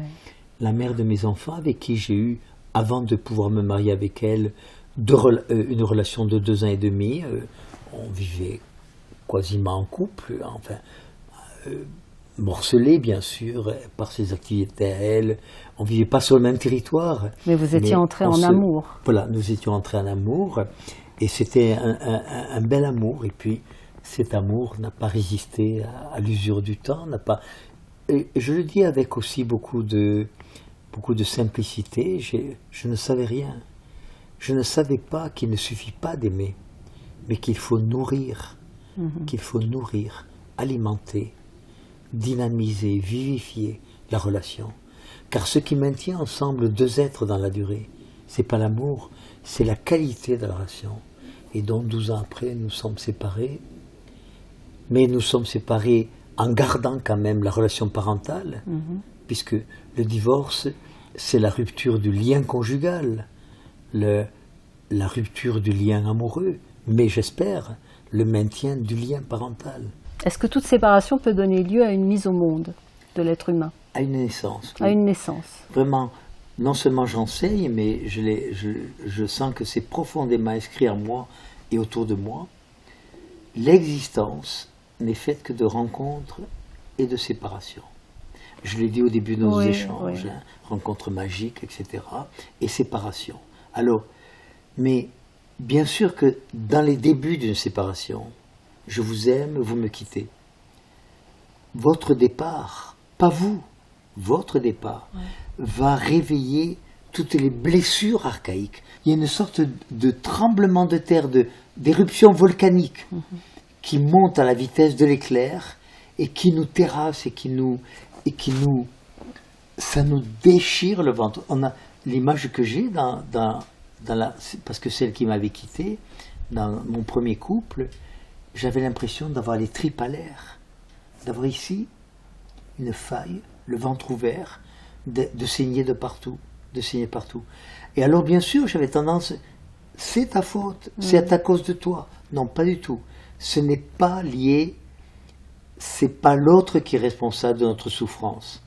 la mère de mes enfants, avec qui j'ai eu, avant de pouvoir me marier avec elle, une relation de 2 ans et demi. On vivait quasiment en couple. Enfin, morcelée, bien sûr, par ses activités à elle. On ne vivait pas sur le même territoire. Mais vous étiez entrés en amour. Voilà, nous étions entrés en amour. Et c'était un bel amour. Et puis, cet amour n'a pas résisté à l'usure du temps. Et je le dis avec aussi beaucoup de simplicité. Je ne savais rien. Je ne savais pas qu'il ne suffit pas d'aimer, mais qu'il faut nourrir, alimenter, dynamiser, vivifier la relation. Car ce qui maintient ensemble deux êtres dans la durée, c'est pas l'amour, c'est la qualité de la relation. Et donc 12 ans après, nous sommes séparés, mais nous sommes séparés en gardant quand même la relation parentale, puisque le divorce, c'est la rupture du lien conjugal, la rupture du lien amoureux, mais j'espère le maintien du lien parental. Est-ce que toute séparation peut donner lieu à une mise au monde de l'être humain? À une naissance. Oui. À une naissance. Vraiment, non seulement j'enseigne, mais je sens que c'est profondément inscrit en moi et autour de moi. L'existence n'est faite que de rencontres et de séparations. Je l'ai dit au début de nos échanges, hein, rencontres magiques, etc. et séparation. Alors, mais bien sûr que dans les débuts d'une séparation, je vous aime, vous me quittez. Votre départ, pas vous, votre départ, va réveiller toutes les blessures archaïques. Il y a une sorte de tremblement de terre, d'éruption volcanique qui monte à la vitesse de l'éclair et qui nous terrasse ça nous déchire le ventre. On a l'image que j'ai parce que celle qui m'avait quitté, dans mon premier couple, j'avais l'impression d'avoir les tripes à l'air, d'avoir ici une faille, le ventre ouvert, de saigner de partout, Et alors bien sûr, j'avais tendance, c'est ta faute, c'est à cause de toi. Non, pas du tout. Ce n'est pas lié, c'est pas l'autre qui est responsable de notre souffrance.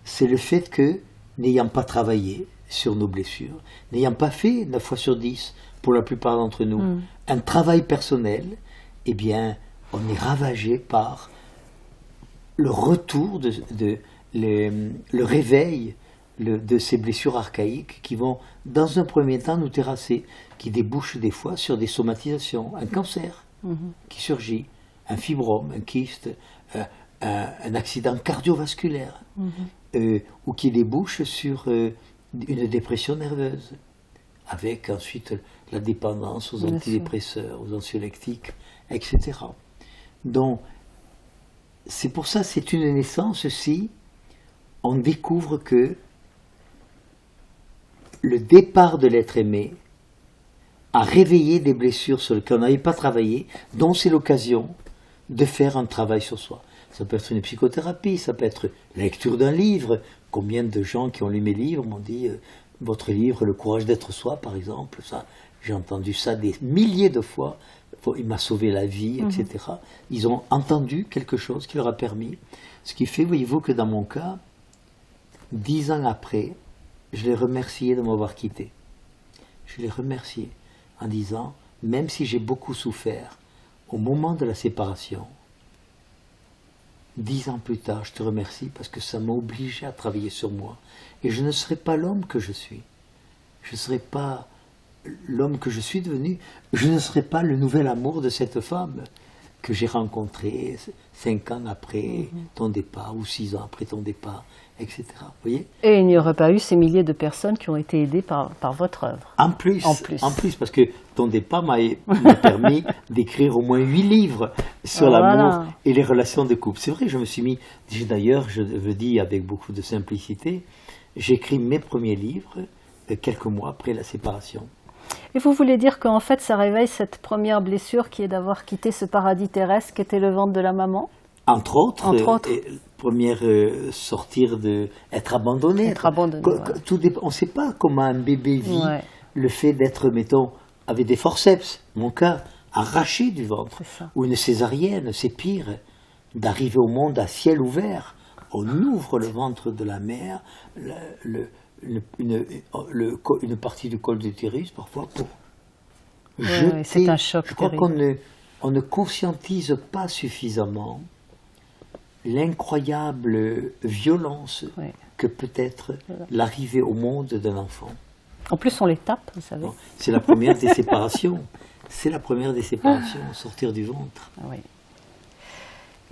C'est le fait que, n'ayant pas travaillé sur nos blessures, n'ayant pas fait 9 fois sur 10, pour la plupart d'entre nous, un travail personnel, eh bien, on est ravagé par le retour, le réveil de ces blessures archaïques qui vont, dans un premier temps, nous terrasser, qui débouchent des fois sur des somatisations, un cancer qui surgit, un fibrome, un kyste, un accident cardiovasculaire, ou qui débouche sur une dépression nerveuse, avec ensuite la dépendance aux antidépresseurs, aux anxiolytiques, etc. Donc, c'est pour ça, c'est une naissance si on découvre que le départ de l'être aimé a réveillé des blessures sur lesquelles on n'avait pas travaillé, dont c'est l'occasion de faire un travail sur soi. Ça peut être une psychothérapie, ça peut être la lecture d'un livre. Combien de gens qui ont lu mes livres m'ont dit votre livre, Le courage d'être soi, par exemple, ça, j'ai entendu ça des milliers de fois, il m'a sauvé la vie, etc. Ils ont entendu quelque chose qui leur a permis. Ce qui fait, voyez-vous, que dans mon cas, 10 ans après, je les remerciais de m'avoir quitté. Je les remerciais en disant, même si j'ai beaucoup souffert, au moment de la séparation, 10 ans plus tard, je te remercie parce que ça m'a obligé à travailler sur moi. Et je ne serai pas l'homme que je suis. Je ne serai pas l'homme que je suis devenu. Je ne serai pas le nouvel amour de cette femme que j'ai rencontrée 5 ans après ton départ, ou 6 ans après ton départ, etc. Vous voyez ? Et il n'y aurait pas eu ces milliers de personnes qui ont été aidées par votre œuvre. En plus, parce que ton départ m'a permis d'écrire au moins 8 livres sur l'amour et les relations de couple. C'est vrai, je me suis mis, d'ailleurs, je le dis avec beaucoup de simplicité, j'écris mes premiers livres quelques mois après la séparation. Et vous voulez dire qu'en fait, ça réveille cette première blessure qui est d'avoir quitté ce paradis terrestre qui était le ventre de la maman ? Entre autres. Première sortir être abandonné. Être abandonné. On ne sait pas comment un bébé vit le fait d'être, mettons, avec des forceps, mon cas, arraché du ventre, ou une césarienne, c'est pire, d'arriver au monde à ciel ouvert. On ouvre le ventre de la mère, une partie du col d'utérus parfois pour jeter. C'est un choc. Je crois qu'on ne conscientise pas suffisamment l'incroyable violence Ouais. que peut être l'arrivée au monde d'un enfant. En plus, on les tape, vous savez. C'est la première des séparations. C'est la première des séparations, sortir du ventre. Ah oui.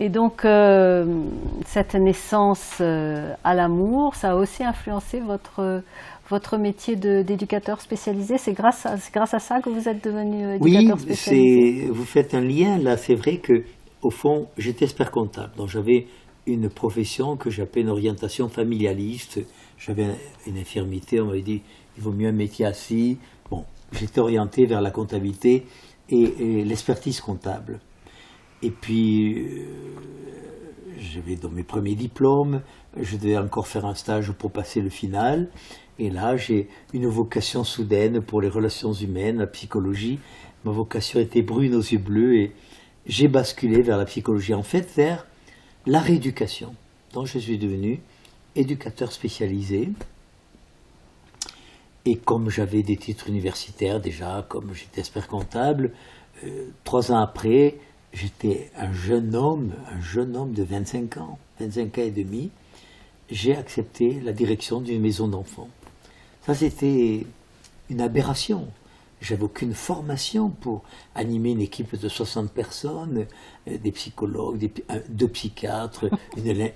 Et donc, cette naissance à l'amour, ça a aussi influencé votre métier d'éducateur spécialisé. C'est grâce à ça que vous êtes devenu éducateur spécialisé. Vous faites un lien là. C'est vrai que au fond, j'étais expert comptable. Donc j'avais une profession que j'appelais une orientation familialiste. J'avais une infirmité. On m'avait dit il vaut mieux un métier assis. Bon, j'étais orienté vers la comptabilité et l'expertise comptable. Et puis, j'avais dans mes premiers diplômes, je devais encore faire un stage pour passer le final. Et là, j'ai une vocation soudaine pour les relations humaines, la psychologie. Ma vocation était brune aux yeux bleus et j'ai basculé vers la psychologie, en fait, vers la rééducation. Donc, je suis devenu éducateur spécialisé. Et comme j'avais des titres universitaires déjà, comme j'étais expert comptable, 3 ans après, j'étais un jeune homme de 25 ans et demi, j'ai accepté la direction d'une maison d'enfants. Ça, c'était une aberration. J'avais aucune formation pour animer une équipe de 60 personnes, des psychologues, 2 psychiatres,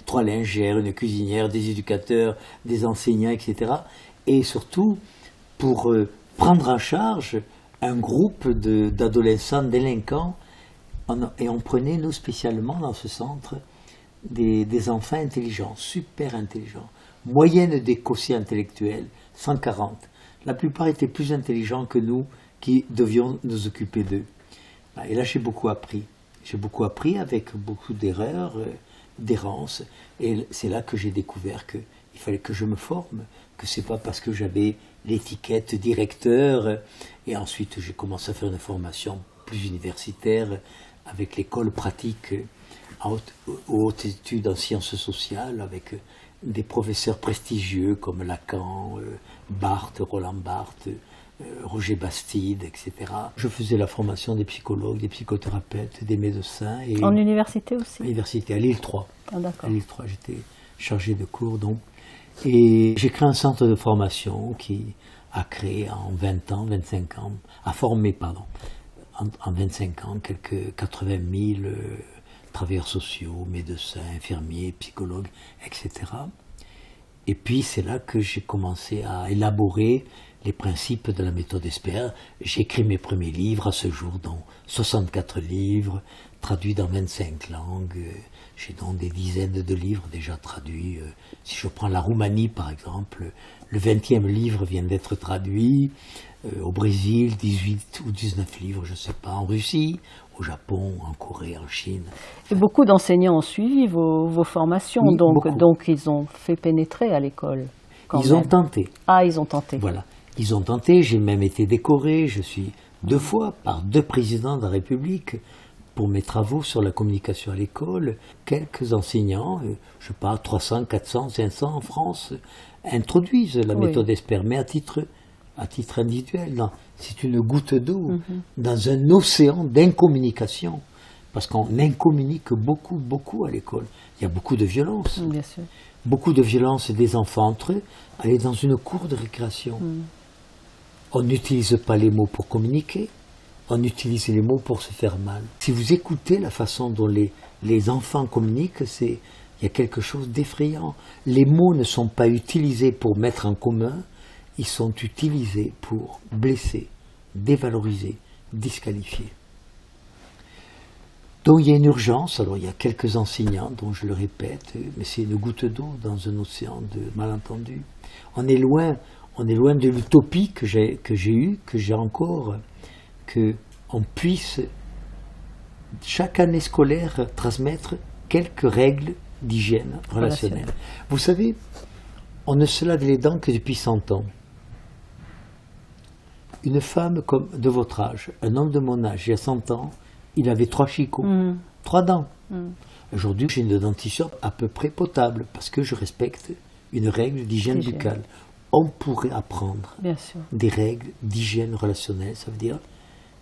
3 lingères, une cuisinière, des éducateurs, des enseignants, etc. Et surtout, pour prendre en charge un groupe d'adolescents délinquants. Et on prenait, nous, spécialement dans ce centre, des enfants intelligents, super intelligents. Moyenne des quotients intellectuels, 140. La plupart étaient plus intelligents que nous, qui devions nous occuper d'eux. Et là, j'ai beaucoup appris. J'ai beaucoup appris avec beaucoup d'erreurs, d'errances. Et c'est là que j'ai découvert qu'il fallait que je me forme, que c'est pas parce que j'avais l'étiquette directeur. Et ensuite, j'ai commencé à faire une formation plus universitaire, avec l'école pratique haute études en sciences sociales, avec des professeurs prestigieux comme Lacan, Barthes, Roland Barthes, Roger Bastide, etc. Je faisais la formation des psychologues, des psychothérapeutes, des médecins. Et en université aussi? À l'université, à Lille 3. Ah, d'accord. À Lille 3, j'étais chargé de cours, donc. Et j'ai créé un centre de formation qui a créé en 20 ans, 25 ans, a formé, pardon, en 25 ans, quelques 80 000 travailleurs sociaux, médecins, infirmiers, psychologues, etc. Et puis c'est là que j'ai commencé à élaborer les principes de la méthode Esper. J'ai écrit mes premiers livres à ce jour, dont 64 livres, traduits dans 25 langues. J'ai donc des dizaines de livres déjà traduits. Si je prends la Roumanie, par exemple, le 20e livre vient d'être traduit. Au Brésil, 18 ou 19 livres, je ne sais pas, en Russie, au Japon, en Corée, en Chine. Et beaucoup d'enseignants ont suivi vos formations, Oui, donc ils ont fait pénétrer à l'école. Ils ont tenté. Ah, ils ont tenté. Voilà, ils ont tenté, j'ai même été décoré, je suis 2 fois par 2 présidents de la République pour mes travaux sur la communication à l'école. Quelques enseignants, je sais pas, 300, 400, 500 en France, introduisent la méthode Esper, mais à titre individuel. C'est une goutte d'eau dans un océan d'incommunication. Parce qu'on incommunique beaucoup, beaucoup à l'école. Il y a beaucoup de violence. Bien sûr. Beaucoup de violence des enfants entre eux. Aller dans une cour de récréation. On n'utilise pas les mots pour communiquer. On utilise les mots pour se faire mal. Si vous écoutez la façon dont les enfants communiquent, il y a quelque chose d'effrayant. Les mots ne sont pas utilisés pour mettre en commun. Ils sont utilisés pour blesser, dévaloriser, disqualifier. Donc il y a une urgence, alors il y a quelques enseignants dont je le répète, mais c'est une goutte d'eau dans un océan de malentendus. On est loin de l'utopie que j'ai eue, que j'ai encore, qu'on puisse chaque année scolaire transmettre quelques règles d'hygiène relationnelle. Vous savez, on ne se lave les dents que depuis 100 ans. Une femme comme de votre âge, un homme de mon âge, il y a 100 ans, il avait 3 chicots, 3 dents. Aujourd'hui, j'ai une dentition à peu près potable parce que je respecte une règle d'hygiène buccale. On pourrait apprendre des règles d'hygiène relationnelle, ça veut dire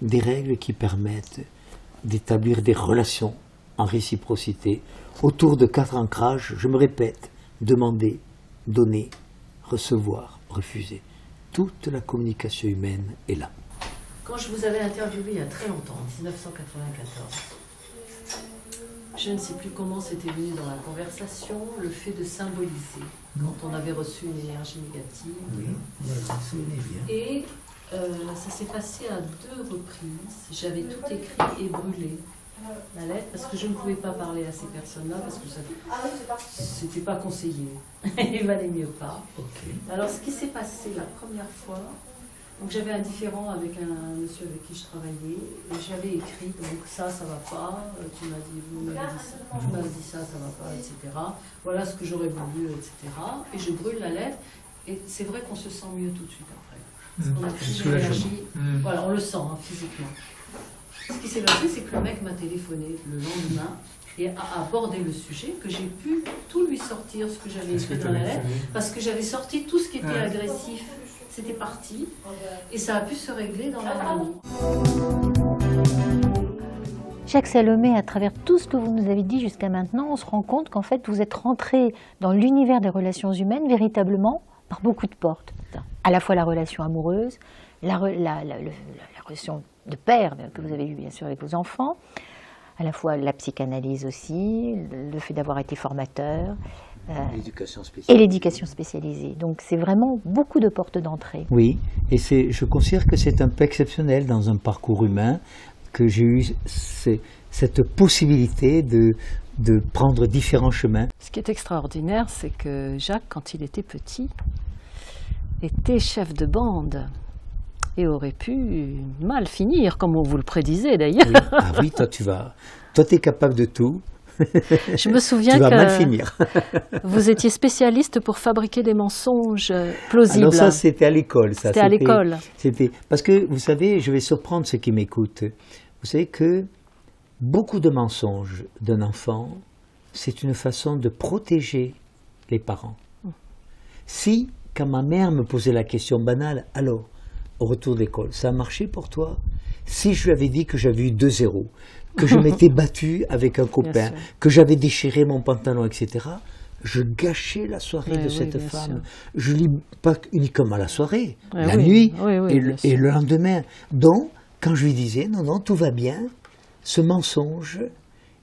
des règles qui permettent d'établir des relations en réciprocité, autour de 4 ancrages, je me répète, demander, donner, recevoir, refuser. Toute la communication humaine est là. Quand je vous avais interviewé il y a très longtemps, en 1994, je ne sais plus comment c'était venu dans la conversation, le fait de symboliser, quand on avait reçu une énergie négative. Oui, voilà, ça bien. Et ça s'est passé à 2 reprises. J'avais tout écrit et brûlé, la lettre, parce que je ne pouvais pas parler à ces personnes-là, parce que c'était pas conseillé. Il valait mieux pas. Okay. Alors, ce qui s'est passé la première fois, donc j'avais un différend avec un monsieur avec qui je travaillais, et j'avais écrit, donc ça va pas, tu m'as dit, vous m'avez dit ça, tu m'as dit ça va pas, etc. Voilà ce que j'aurais voulu, etc. Et je brûle la lettre, et c'est vrai qu'on se sent mieux tout de suite après. Parce qu'on a pris de l'énergie, voilà, on le sent physiquement. Ce qui s'est passé, c'est que le mec m'a téléphoné le lendemain et a abordé le sujet, que j'ai pu tout lui sortir, ce que j'avais écrit dans la lettre, parce que j'avais sorti tout ce qui était agressif. C'était parti, et ça a pu se régler dans la nuit. Jacques Salomé, à travers tout ce que vous nous avez dit jusqu'à maintenant, on se rend compte qu'en fait vous êtes rentré dans l'univers des relations humaines véritablement par beaucoup de portes. À la fois la relation amoureuse, la relation de père que vous avez eue bien sûr avec vos enfants, à la fois la psychanalyse aussi, le fait d'avoir été formateur, et l'éducation spécialisée. Donc c'est vraiment beaucoup de portes d'entrée. Oui, et je considère que c'est un peu exceptionnel dans un parcours humain que j'ai eu cette possibilité de prendre différents chemins. Ce qui est extraordinaire, c'est que Jacques, quand il était petit, était chef de bande et aurait pu mal finir, comme on vous le prédisait d'ailleurs. Oui. Ah oui, toi t'es capable de tout. Je me souviens tu vas que mal finir. Vous étiez spécialiste pour fabriquer des mensonges plausibles. Alors ça, c'était à l'école. C'était à l'école. Parce que, vous savez, je vais surprendre ceux qui m'écoutent. Vous savez que beaucoup de mensonges d'un enfant, c'est une façon de protéger les parents. Si, quand ma mère me posait la question banale, alors, au retour d'école, ça a marché pour toi? Si je lui avais dit que j'avais eu 2-0, que je m'étais battu avec un copain, que j'avais déchiré mon pantalon, etc., je gâchais la soirée de cette femme. Je ne lis pas uniquement la soirée, la nuit et le lendemain. Donc, quand je lui disais, non, tout va bien, ce mensonge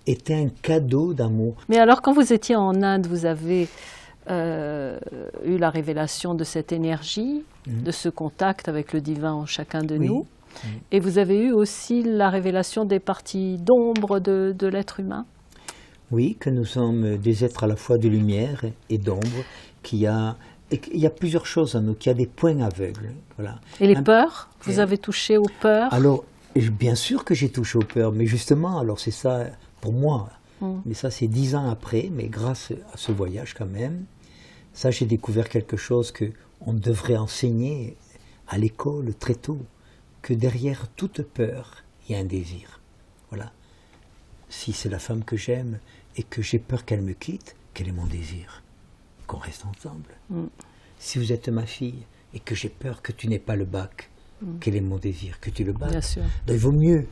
était un cadeau d'amour. Mais alors, quand vous étiez en Inde, vous avez eu la révélation de cette énergie, de ce contact avec le divin en chacun de nous. Et vous avez eu aussi la révélation des parties d'ombre de l'être humain. Oui, que nous sommes des êtres à la fois de lumière et d'ombre, il y a plusieurs choses en nous, qu'il y a des points aveugles. Voilà. Et les peurs? Vous avez touché aux peurs? Alors, bien sûr que j'ai touché aux peurs, mais justement, alors c'est ça pour moi, mais ça c'est 10 ans après, mais grâce à ce voyage quand même, ça j'ai découvert quelque chose qu'on devrait enseigner à l'école très tôt, que derrière toute peur, il y a un désir. Voilà. Si c'est la femme que j'aime et que j'ai peur qu'elle me quitte, quel est mon désir? Qu'on reste ensemble. Si vous êtes ma fille et que j'ai peur que tu n'aies pas le bac, quel est mon désir? Que tu le battes. Bien sûr. Donc, il vaut mieux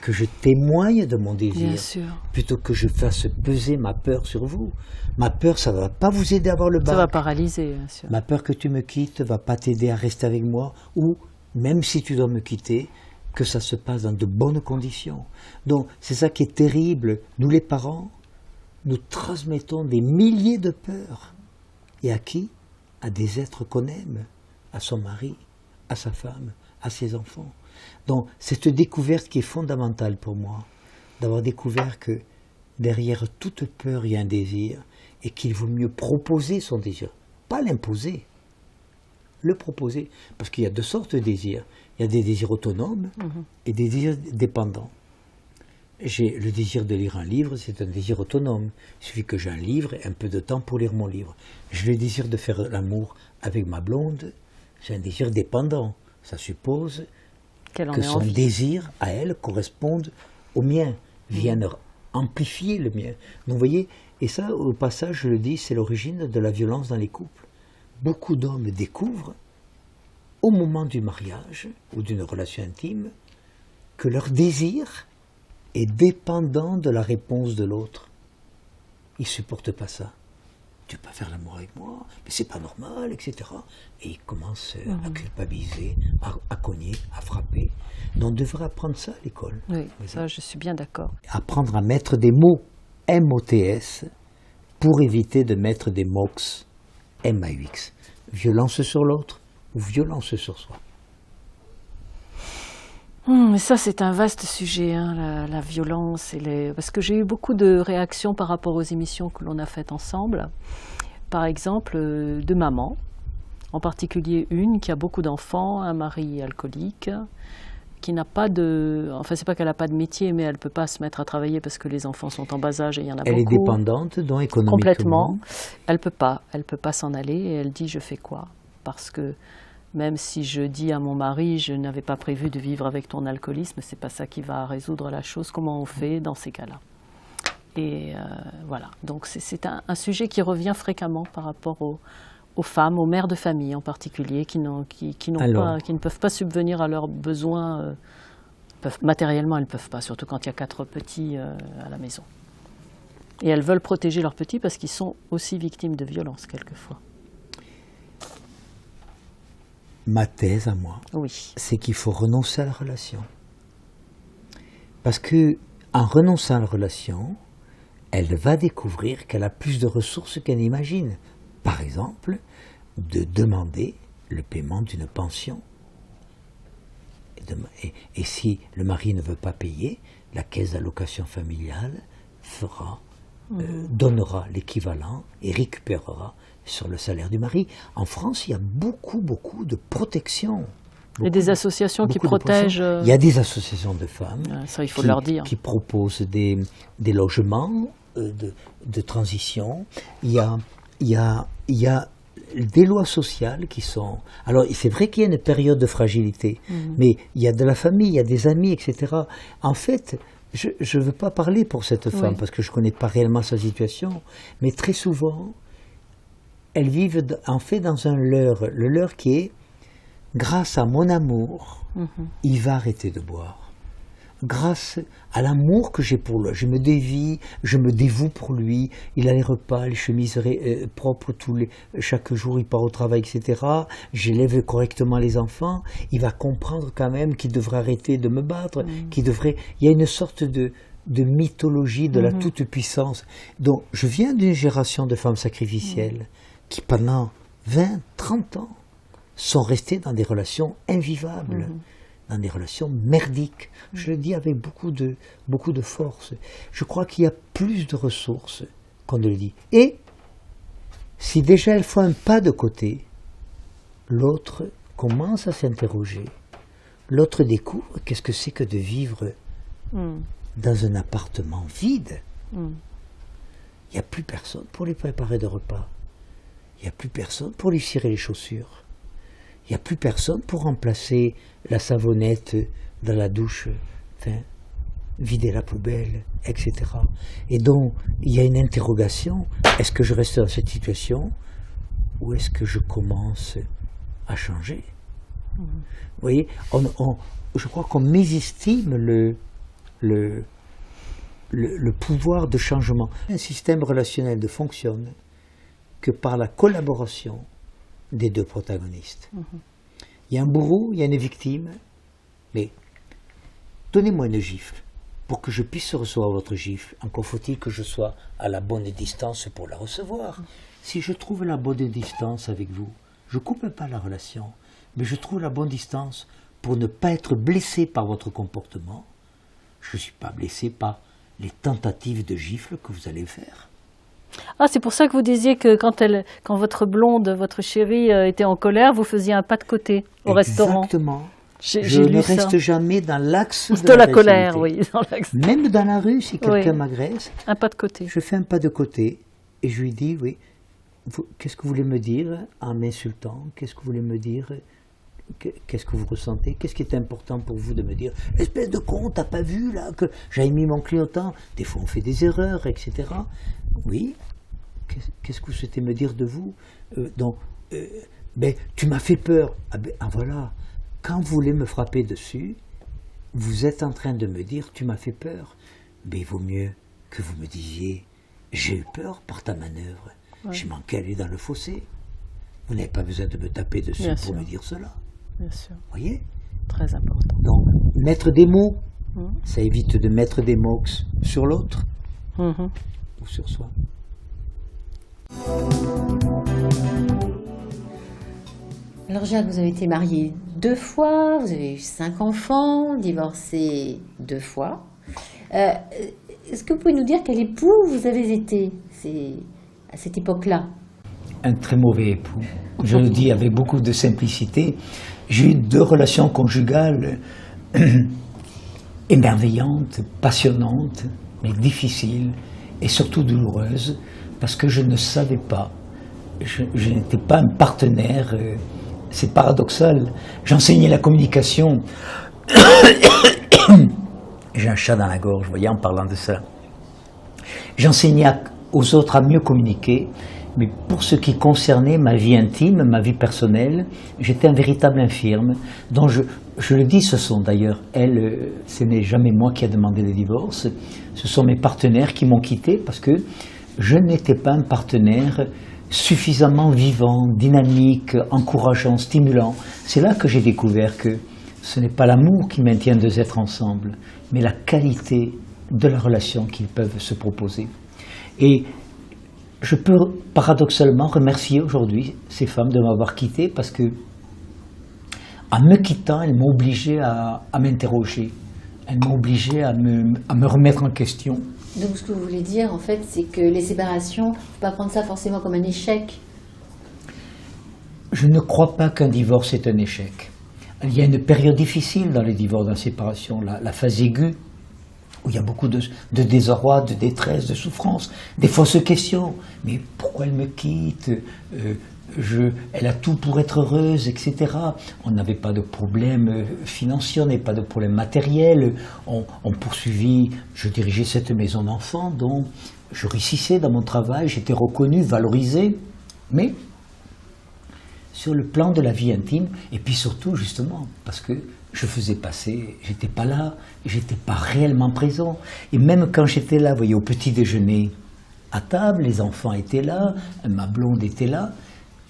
que je témoigne de mon désir, bien sûr, plutôt que je fasse peser ma peur sur vous. Ma peur, ça ne va pas vous aider à avoir le bac. Ça va paralyser, bien sûr. Ma peur que tu me quittes ne va pas t'aider à rester avec moi, ou même si tu dois me quitter, que ça se passe dans de bonnes conditions. Donc, c'est ça qui est terrible. Nous, les parents, nous transmettons des milliers de peurs. Et à qui? À des êtres qu'on aime, à son mari, à sa femme, à ses enfants. Donc, cette découverte qui est fondamentale pour moi, d'avoir découvert que derrière toute peur, il y a un désir, et qu'il vaut mieux proposer son désir, pas l'imposer. Le proposer, parce qu'il y a 2 sortes de désirs. Il y a des désirs autonomes et des désirs dépendants. J'ai le désir de lire un livre, c'est un désir autonome. Il suffit que j'ai un livre et un peu de temps pour lire mon livre. J'ai le désir de faire l'amour avec ma blonde, c'est un désir dépendant. Ça suppose que son désir à elle corresponde au mien, vienne amplifier le mien. Donc vous voyez, et ça au passage je le dis, c'est l'origine de la violence dans les couples. Beaucoup d'hommes découvrent, au moment du mariage ou d'une relation intime, que leur désir est dépendant de la réponse de l'autre. Il ne supporte pas ça. Tu ne veux pas faire l'amour avec moi, mais c'est pas normal, etc. Et il commence à culpabiliser, à cogner, à frapper. Donc on devrait apprendre ça à l'école. Oui, ça je suis bien d'accord. Apprendre à mettre des mots M-O-T-S pour éviter de mettre des MOX, M-A-U-X. Violence sur l'autre ou violence sur soi. Mais ça, c'est un vaste sujet, hein, la violence. Parce que j'ai eu beaucoup de réactions par rapport aux émissions que l'on a faites ensemble. Par exemple, de mamans, en particulier une qui a beaucoup d'enfants, un mari alcoolique, qui n'a pas de... Enfin, c'est pas qu'elle n'a pas de métier, mais elle ne peut pas se mettre à travailler parce que les enfants sont en bas âge et il y en a beaucoup. Elle est dépendante, donc économiquement. Complètement. Elle peut pas s'en aller et elle dit « je fais quoi ?» Parce que même si je dis à mon mari, je n'avais pas prévu de vivre avec ton alcoolisme, c'est pas ça qui va résoudre la chose. Comment on fait dans ces cas-là? Et voilà. Donc c'est un sujet qui revient fréquemment par rapport aux femmes, aux mères de famille en particulier, qui ne peuvent pas subvenir à leurs besoins. Matériellement, elles ne peuvent pas, surtout quand il y a 4 petits à la maison. Et elles veulent protéger leurs petits parce qu'ils sont aussi victimes de violences quelquefois. Ma thèse à moi, oui, c'est qu'il faut renoncer à la relation. Parce que en renonçant à la relation, elle va découvrir qu'elle a plus de ressources qu'elle n'imagine. Par exemple, de demander le paiement d'une pension. Et si le mari ne veut pas payer, la caisse d'allocation familiale donnera l'équivalent et récupérera sur le salaire du mari. En France, il y a beaucoup de protection. Et des associations qui protègent... Il y a des associations de femmes ça, il faut leur dire. Qui proposent des logements de transition. Il y a des lois sociales qui sont... Alors, c'est vrai qu'il y a une période de fragilité, mais il y a de la famille, il y a des amis, etc. En fait, je ne veux pas parler pour cette femme, parce que je ne connais pas réellement sa situation, mais très souvent, elles vivent en fait dans un leurre. Le leurre qui est, grâce à mon amour, il va arrêter de boire. Grâce à l'amour que j'ai pour lui, je me dévoue pour lui. Il a les repas, les chemises propres chaque jour, il part au travail, etc. J'élève correctement les enfants. Il va comprendre quand même qu'il devrait arrêter de me battre, Il y a une sorte de mythologie de la toute-puissance. Donc, je viens d'une génération de femmes sacrificielles qui, pendant 20, 30 ans, sont restées dans des relations invivables. Dans des relations merdiques. Je le dis avec beaucoup de force. Je crois qu'il y a plus de ressources qu'on ne le dit. Et si déjà elles font un pas de côté, l'autre commence à s'interroger. L'autre découvre qu'est-ce que c'est que de vivre dans un appartement vide. Il n'y a plus personne pour lui préparer de repas. Il n'y a plus personne pour lui cirer les chaussures. Il n'y a plus personne pour remplacer la savonnette dans la douche, vider la poubelle, etc. Et donc, il y a une interrogation, est-ce que je reste dans cette situation ou est-ce que je commence à changer? Vous voyez, je crois qu'on mésestime le pouvoir de changement. Un système relationnel ne fonctionne que par la collaboration des deux protagonistes. Il y a un bourreau, il y a une victime, mais donnez-moi une gifle pour que je puisse recevoir votre gifle. Encore faut-il que je sois à la bonne distance pour la recevoir. Si je trouve la bonne distance avec vous, je ne coupe pas la relation, mais je trouve la bonne distance pour ne pas être blessé par votre comportement. Je ne suis pas blessé par les tentatives de gifle que vous allez faire. Ah, c'est pour ça que vous disiez que quand votre blonde, votre chérie était en colère, vous faisiez un pas de côté au restaurant. Exactement. Je lu ne ça. reste jamais dans l'axe de la colère, oui. Dans l'axe. Même dans la rue, si quelqu'un m'agresse, un pas de côté. Je fais un pas de côté et je lui dis, oui, qu'est-ce que vous voulez me dire en m'insultant? Qu'est-ce que vous voulez me dire? Qu'est-ce que vous ressentez? Qu'est-ce qui est important pour vous de me dire? Espèce de con, t'as pas vu là que j'avais mis mon clignotant? Des fois on fait des erreurs, etc. Oui. Qu'est-ce que vous souhaitez me dire de vous? Tu m'as fait peur. Voilà. Quand vous voulez me frapper dessus, vous êtes en train de me dire, tu m'as fait peur. Mais il vaut mieux que vous me disiez, j'ai eu peur par ta manœuvre. Ouais. J'ai manqué aller dans le fossé. Vous n'avez pas besoin de me taper dessus Bien pour sûr. me dire cela. Bien sûr. Vous voyez? Très important. Donc, mettre des mots, Mhm. ça évite de mettre des mots sur l'autre Mhm. ou sur soi. Alors Jacques, vous avez été marié 2 fois, vous avez eu 5 enfants, divorcé 2 fois. Est-ce que vous pouvez nous dire quel époux vous avez été à cette époque-là? Un très mauvais époux. Je le dis avec beaucoup de simplicité. J'ai eu 2 relations conjugales émerveillantes, passionnantes, mais difficiles et surtout douloureuses, parce que je ne savais pas. Je n'étais pas un partenaire. C'est paradoxal. J'enseignais la communication. J'ai un chat dans la gorge, vous voyez, en parlant de ça. J'enseignais aux autres à mieux communiquer, mais pour ce qui concernait ma vie intime, ma vie personnelle, j'étais un véritable infirme, dont je le dis, ce sont d'ailleurs elles, ce n'est jamais moi qui ai demandé le divorce, ce sont mes partenaires qui m'ont quitté parce que je n'étais pas un partenaire suffisamment vivant, dynamique, encourageant, stimulant. C'est là que j'ai découvert que ce n'est pas l'amour qui maintient 2 êtres ensemble, mais la qualité de la relation qu'ils peuvent se proposer. Et je peux paradoxalement remercier aujourd'hui ces femmes de m'avoir quitté parce que, en me quittant, elles m'ont obligé à m'interroger. Elles m'ont obligé à me remettre en question. Donc ce que vous voulez dire, en fait, c'est que les séparations, il ne faut pas prendre ça forcément comme un échec. Je ne crois pas qu'un divorce est un échec. Il y a une période difficile dans les divorces, dans la séparation, la phase aiguë, où il y a beaucoup de désarroi, de détresse, de souffrance, des fausses questions. Mais pourquoi elle me quitte? Elle a tout pour être heureuse, etc. On n'avait pas de problème financier, on n'avait pas de problème matériel. On poursuivit, je dirigeais cette maison d'enfants dont je réussissais dans mon travail, j'étais reconnu, valorisé. Mais sur le plan de la vie intime, et puis surtout justement, parce que je faisais passer, j'étais pas là, j'étais pas réellement présent. Et même quand j'étais là, vous voyez, au petit déjeuner, à table, les enfants étaient là, ma blonde était là.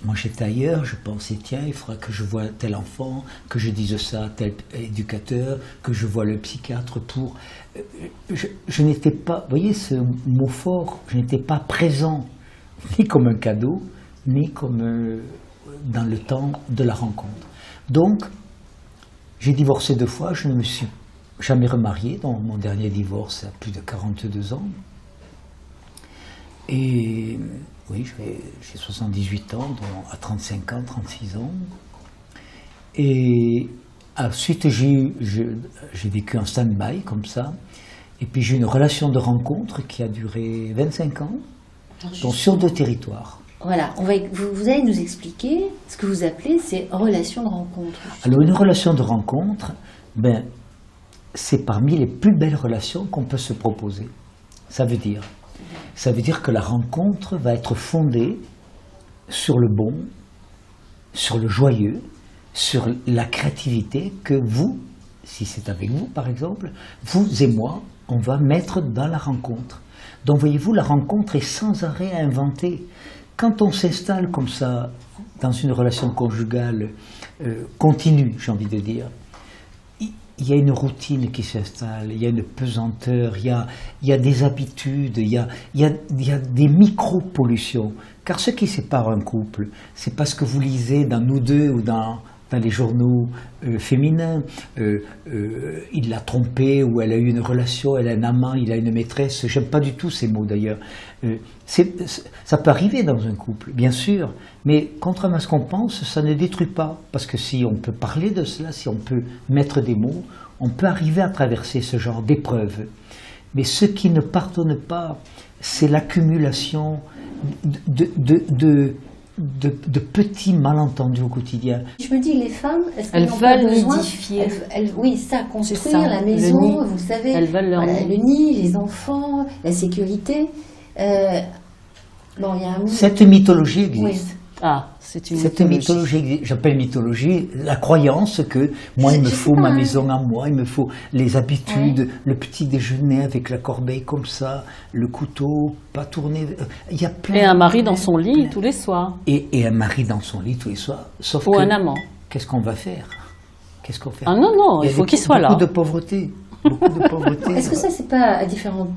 Moi j'étais ailleurs, je pensais, tiens, il faudra que je voie tel enfant, que je dise ça à tel éducateur, que je voie le psychiatre pour... Je n'étais pas, vous voyez ce mot fort, je n'étais pas présent, ni comme un cadeau, ni comme dans le temps de la rencontre. Donc, j'ai divorcé 2 fois, je ne me suis jamais remarié, dans mon dernier divorce à plus de 42 ans. Et oui, j'ai 78 ans, donc à 35 ans, 36 ans. Et ensuite, j'ai vécu en stand-by, comme ça. Et puis j'ai eu une relation de rencontre qui a duré 25 ans, donc sur 2 territoires. Voilà, vous allez nous expliquer ce que vous appelez ces relations de rencontre. Alors une relation de rencontre, c'est parmi les plus belles relations qu'on peut se proposer. Ça veut dire que la rencontre va être fondée sur le bon, sur le joyeux, sur la créativité que vous, si c'est avec vous par exemple, vous et moi, on va mettre dans la rencontre. Donc voyez-vous, la rencontre est sans arrêt à inventer. Quand on s'installe comme ça dans une relation conjugale continue, j'ai envie de dire, il y a une routine qui s'installe, il y a une pesanteur, il y a des habitudes, il y a des micro-pollutions. Car ce qui sépare un couple, c'est parce que vous lisez dans Nous deux ou dans les journaux féminins, il l'a trompée ou elle a eu une relation, elle a un amant, il a une maîtresse. J'aime pas du tout ces mots d'ailleurs. Ça peut arriver dans un couple, bien sûr, mais contrairement à ce qu'on pense, ça ne détruit pas. Parce que si on peut parler de cela, si on peut mettre des mots, on peut arriver à traverser ce genre d'épreuves. Mais ce qui ne pardonne pas, c'est l'accumulation de petits malentendus au quotidien. Je me dis, les femmes, est-ce elles veulent nidifier. Oui, ça, construire ça, la maison, vous savez. Elles veulent leur le nid, les enfants, la sécurité. Il y a Cette mythologie existe. Oui. Ah, c'est une C'est une mythologie, j'appelle mythologie, la croyance que moi il me faut ma maison à moi, il me faut les habitudes, le petit déjeuner avec la corbeille comme ça, le couteau pas tourné. Il y a plein. Et un mari dans son lit tous les soirs. Et un mari dans son lit tous les soirs. Sauf Ou que, un amant. Qu'est-ce qu'on va faire? Qu'est-ce qu'on fait? Ah non, non, il faut qu'il soit là. Beaucoup de pauvreté. Beaucoup de pauvreté. Est-ce que ça, c'est pas à différents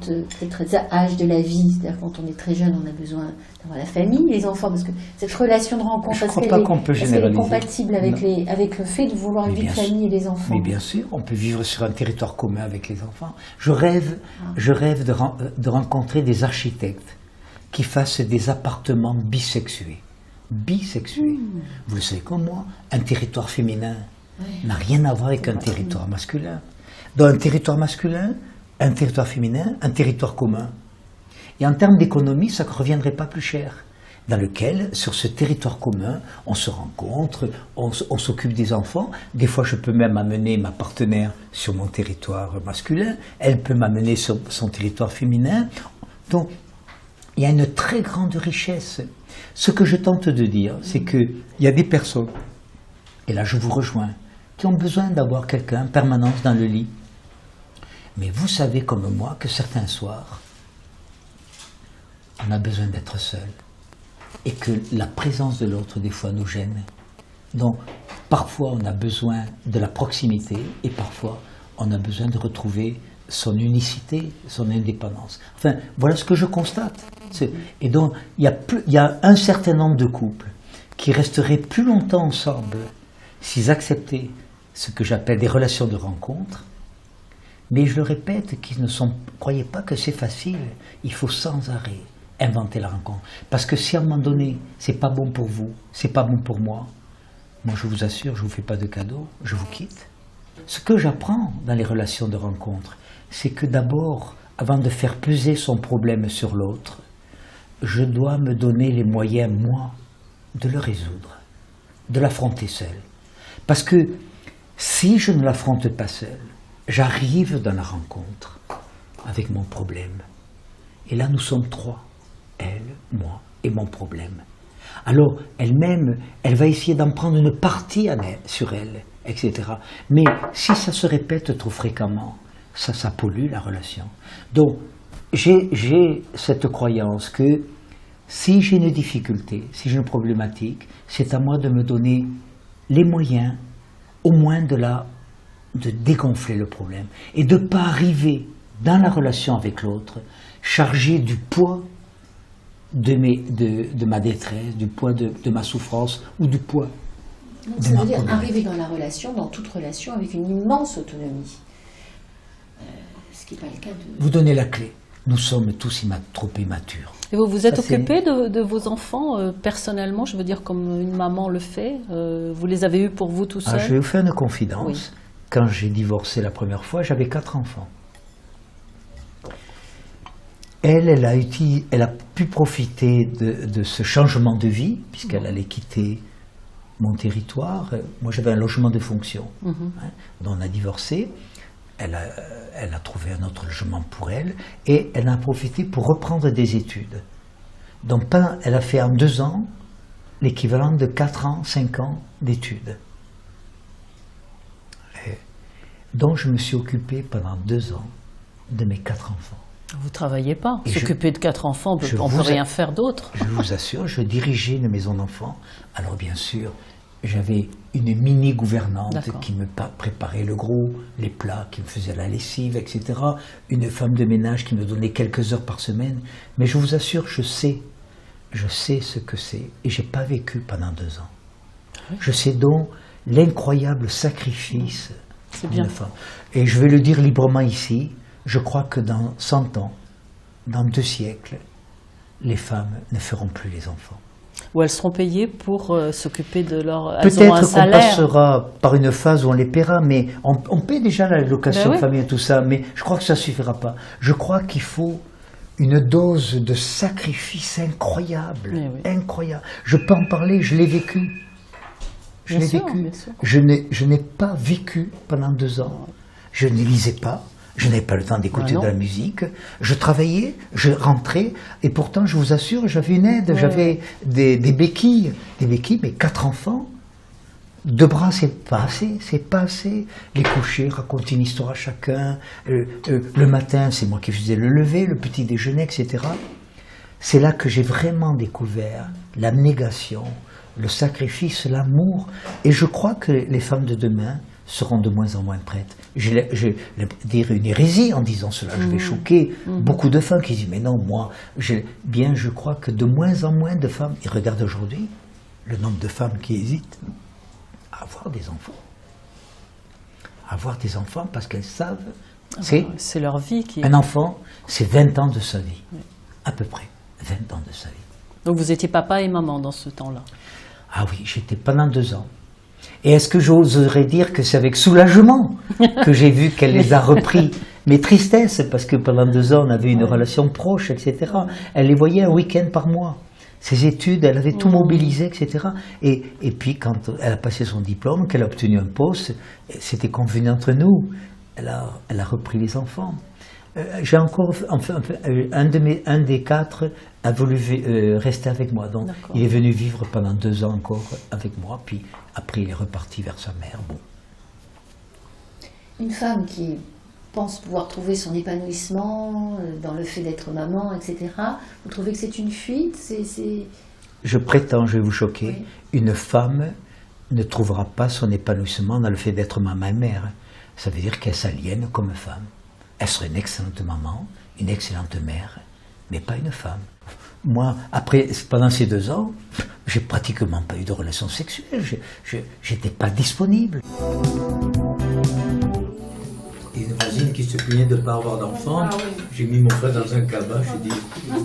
âges de la vie? C'est-à-dire quand on est très jeune, on a besoin d'avoir la famille, les enfants, parce que cette relation de rencontre, Je crois pas qu'on peut généraliser. Est compatible avec le fait de vouloir une vie de famille et les enfants? Mais bien sûr, on peut vivre sur un territoire commun avec les enfants. Je rêve de rencontrer des architectes qui fassent des appartements bisexués. Bisexués. Vous le savez comme moi, un territoire féminin n'a rien à voir avec un territoire masculin. Dans un territoire masculin, un territoire féminin, un territoire commun. Et en termes d'économie, ça ne reviendrait pas plus cher. Dans lequel, sur ce territoire commun, on se rencontre, on s'occupe des enfants. Des fois, je peux même amener ma partenaire sur mon territoire masculin. Elle peut m'amener sur son territoire féminin. Donc, il y a une très grande richesse. Ce que je tente de dire, c'est qu'il y a des personnes, et là je vous rejoins, qui ont besoin d'avoir quelqu'un en permanence dans le lit. Mais vous savez comme moi que certains soirs, on a besoin d'être seul. Et que la présence de l'autre, des fois, nous gêne. Donc, parfois, on a besoin de la proximité et parfois, on a besoin de retrouver son unicité, son indépendance. Enfin, voilà ce que je constate. Et donc, il y a un certain nombre de couples qui resteraient plus longtemps ensemble s'ils acceptaient ce que j'appelle des relations de rencontre. Mais je le répète, croyez pas que c'est facile. Il faut sans arrêt inventer la rencontre. Parce que si à un moment donné, c'est pas bon pour vous, c'est pas bon pour moi, moi je vous assure, je vous fais pas de cadeau, je vous quitte. Ce que j'apprends dans les relations de rencontre, c'est que d'abord, avant de faire peser son problème sur l'autre, je dois me donner les moyens, moi, de le résoudre, de l'affronter seul. Parce que si je ne l'affronte pas seul, j'arrive dans la rencontre avec mon problème. Et là, nous sommes trois. Elle, moi et mon problème. Alors, elle-même, elle va essayer d'en prendre une partie sur elle, etc. Mais si ça se répète trop fréquemment, ça pollue la relation. Donc, j'ai cette croyance que si j'ai une difficulté, si j'ai une problématique, c'est à moi de me donner les moyens, au moins de dégonfler le problème et de ne pas arriver dans la relation avec l'autre chargé du poids de ma détresse, du poids de ma souffrance ou du poids de ça ma veut dire problématique. arriver dans la relation, dans toute relation, avec une immense autonomie. Ce qui n'est pas le cas de... Vous donnez la clé. Nous sommes tous trop immatures. Et vous êtes Ça, c'est- occupé de vos enfants personnellement, je veux dire comme une maman le fait. Vous les avez eus pour vous tout seul? Je vais vous faire une confidence. Oui. Quand j'ai divorcé la première fois, j'avais 4 enfants. Elle a pu profiter de ce changement de vie, puisqu'elle allait quitter mon territoire. Moi, j'avais un logement de fonction. Hein, dont on a divorcé. Elle a trouvé un autre logement pour elle. Et elle en a profité pour reprendre des études. Donc, elle a fait en 2 ans l'équivalent de 4 ans, 5 ans d'études. Donc, je me suis occupé pendant 2 ans de mes 4 enfants. Vous ne travaillez pas. Et S'occuper de 4 enfants, on ne peut rien faire d'autre. Je vous assure, je dirigeais une maison d'enfants. Alors bien sûr, j'avais une mini-gouvernante D'accord. qui me préparait le gros, les plats, qui me faisait la lessive, etc. Une femme de ménage qui me donnait quelques heures par semaine. Mais je vous assure, je sais ce que c'est. Et je n'ai pas vécu pendant 2 ans. Oui. Je sais donc l'incroyable sacrifice C'est bien. d'une femme. Et je vais le dire librement ici, je crois que dans 100 ans, dans 2 siècles, les femmes ne feront plus les enfants. Ou elles seront payées pour s'occuper de leur... Elles ont un Peut-être qu'on salaire. passera par une phase où on les paiera, mais on paie déjà la location Ben oui. famille et tout ça, mais je crois que ça ne suffira pas. Je crois qu'il faut une dose de sacrifice incroyable. Mais oui. Incroyable. Je peux en parler, je l'ai vécu. Bien sûr, bien sûr. Je n'ai pas vécu pendant 2 ans. Je ne lisais pas. Je n'avais pas le temps d'écouter de la musique. Je travaillais, je rentrais, et pourtant, je vous assure, j'avais une aide, j'avais des béquilles. Des béquilles, mais 4 enfants. 2 bras, c'est pas assez. Les coucher, raconter une histoire à chacun. Le matin, c'est moi qui faisais le lever, le petit déjeuner, etc. C'est là que j'ai vraiment découvert l'abnégation, le sacrifice, l'amour. Et je crois que les femmes de demain seront de moins en moins prêtes. Je vais dire une hérésie en disant cela. Je vais choquer beaucoup de femmes qui disent « Mais non, moi, je crois que de moins en moins de femmes... » Et regarde aujourd'hui le nombre de femmes qui hésitent à avoir des enfants. À avoir des enfants parce qu'elles savent... C'est leur vie qui... Un enfant, c'est 20 ans de sa vie. À peu près. 20 ans de sa vie. Donc vous étiez papa et maman dans ce temps-là? Ah oui, j'étais pendant 2 ans. Et est-ce que j'oserais dire que c'est avec soulagement que j'ai vu qu'elle les a repris? Mais tristesse, parce que pendant 2 ans, on avait une relation proche, etc. Elle les voyait un week-end par mois. Ses études, elle avait tout mobilisé, etc. Et puis, quand elle a passé son diplôme, qu'elle a obtenu un poste, c'était convenu entre nous. Elle a repris les enfants. J'ai encore, un des 4 a voulu rester avec moi, donc il est venu vivre pendant 2 ans encore avec moi, puis après il est reparti vers sa mère. Bon. Une femme qui pense pouvoir trouver son épanouissement dans le fait d'être maman, etc., vous trouvez que c'est une fuite? Je prétends, je vais vous choquer, une femme ne trouvera pas son épanouissement dans le fait d'être maman et mère. Ça veut dire qu'elle s'aliène comme femme. Elle serait une excellente maman, une excellente mère, mais pas une femme. Moi, pendant ces 2 ans, j'ai pratiquement pas eu de relations sexuelles. J'étais pas disponible. Il y a une voisine qui se plaignait de ne pas avoir d'enfant. J'ai mis mon frère dans un cabas. J'ai dit,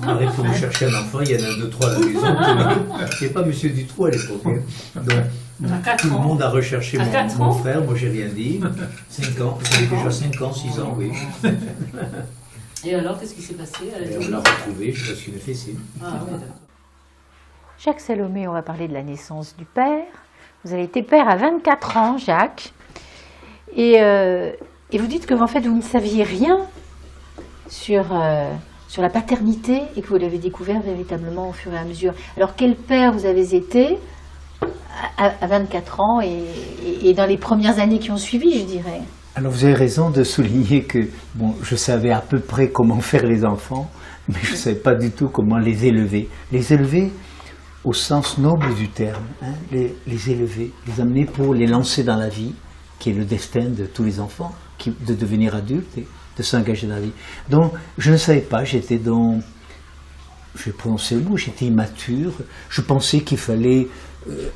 arrêtez de chercher un enfant, il y en a 2, 3 à la maison. C'est pas Monsieur Dutroux à l'époque. Donc, tout le monde a recherché mon frère. Moi, j'ai rien dit. 5 ans. J'avais déjà 5 ans, 6 ans, oui. Et alors, qu'est-ce qui s'est passé? On l'a retrouvé, je suis une fessée. Ah, ouais, d'accord. Jacques Salomé, on va parler de la naissance du père. Vous avez été père à 24 ans, Jacques. Et vous dites que en fait, vous ne saviez rien sur la paternité et que vous l'avez découvert véritablement au fur et à mesure. Alors, quel père vous avez été à 24 ans et dans les premières années qui ont suivi, je dirais? Alors vous avez raison de souligner que je savais à peu près comment faire les enfants, mais je ne savais pas du tout comment les élever. Les élever au sens noble du terme, hein, les élever, les amener pour les lancer dans la vie, qui est le destin de tous les enfants, de devenir adultes et de s'engager dans la vie. Donc je ne savais pas, je vais prononcer le mot, j'étais immature, je pensais qu'il fallait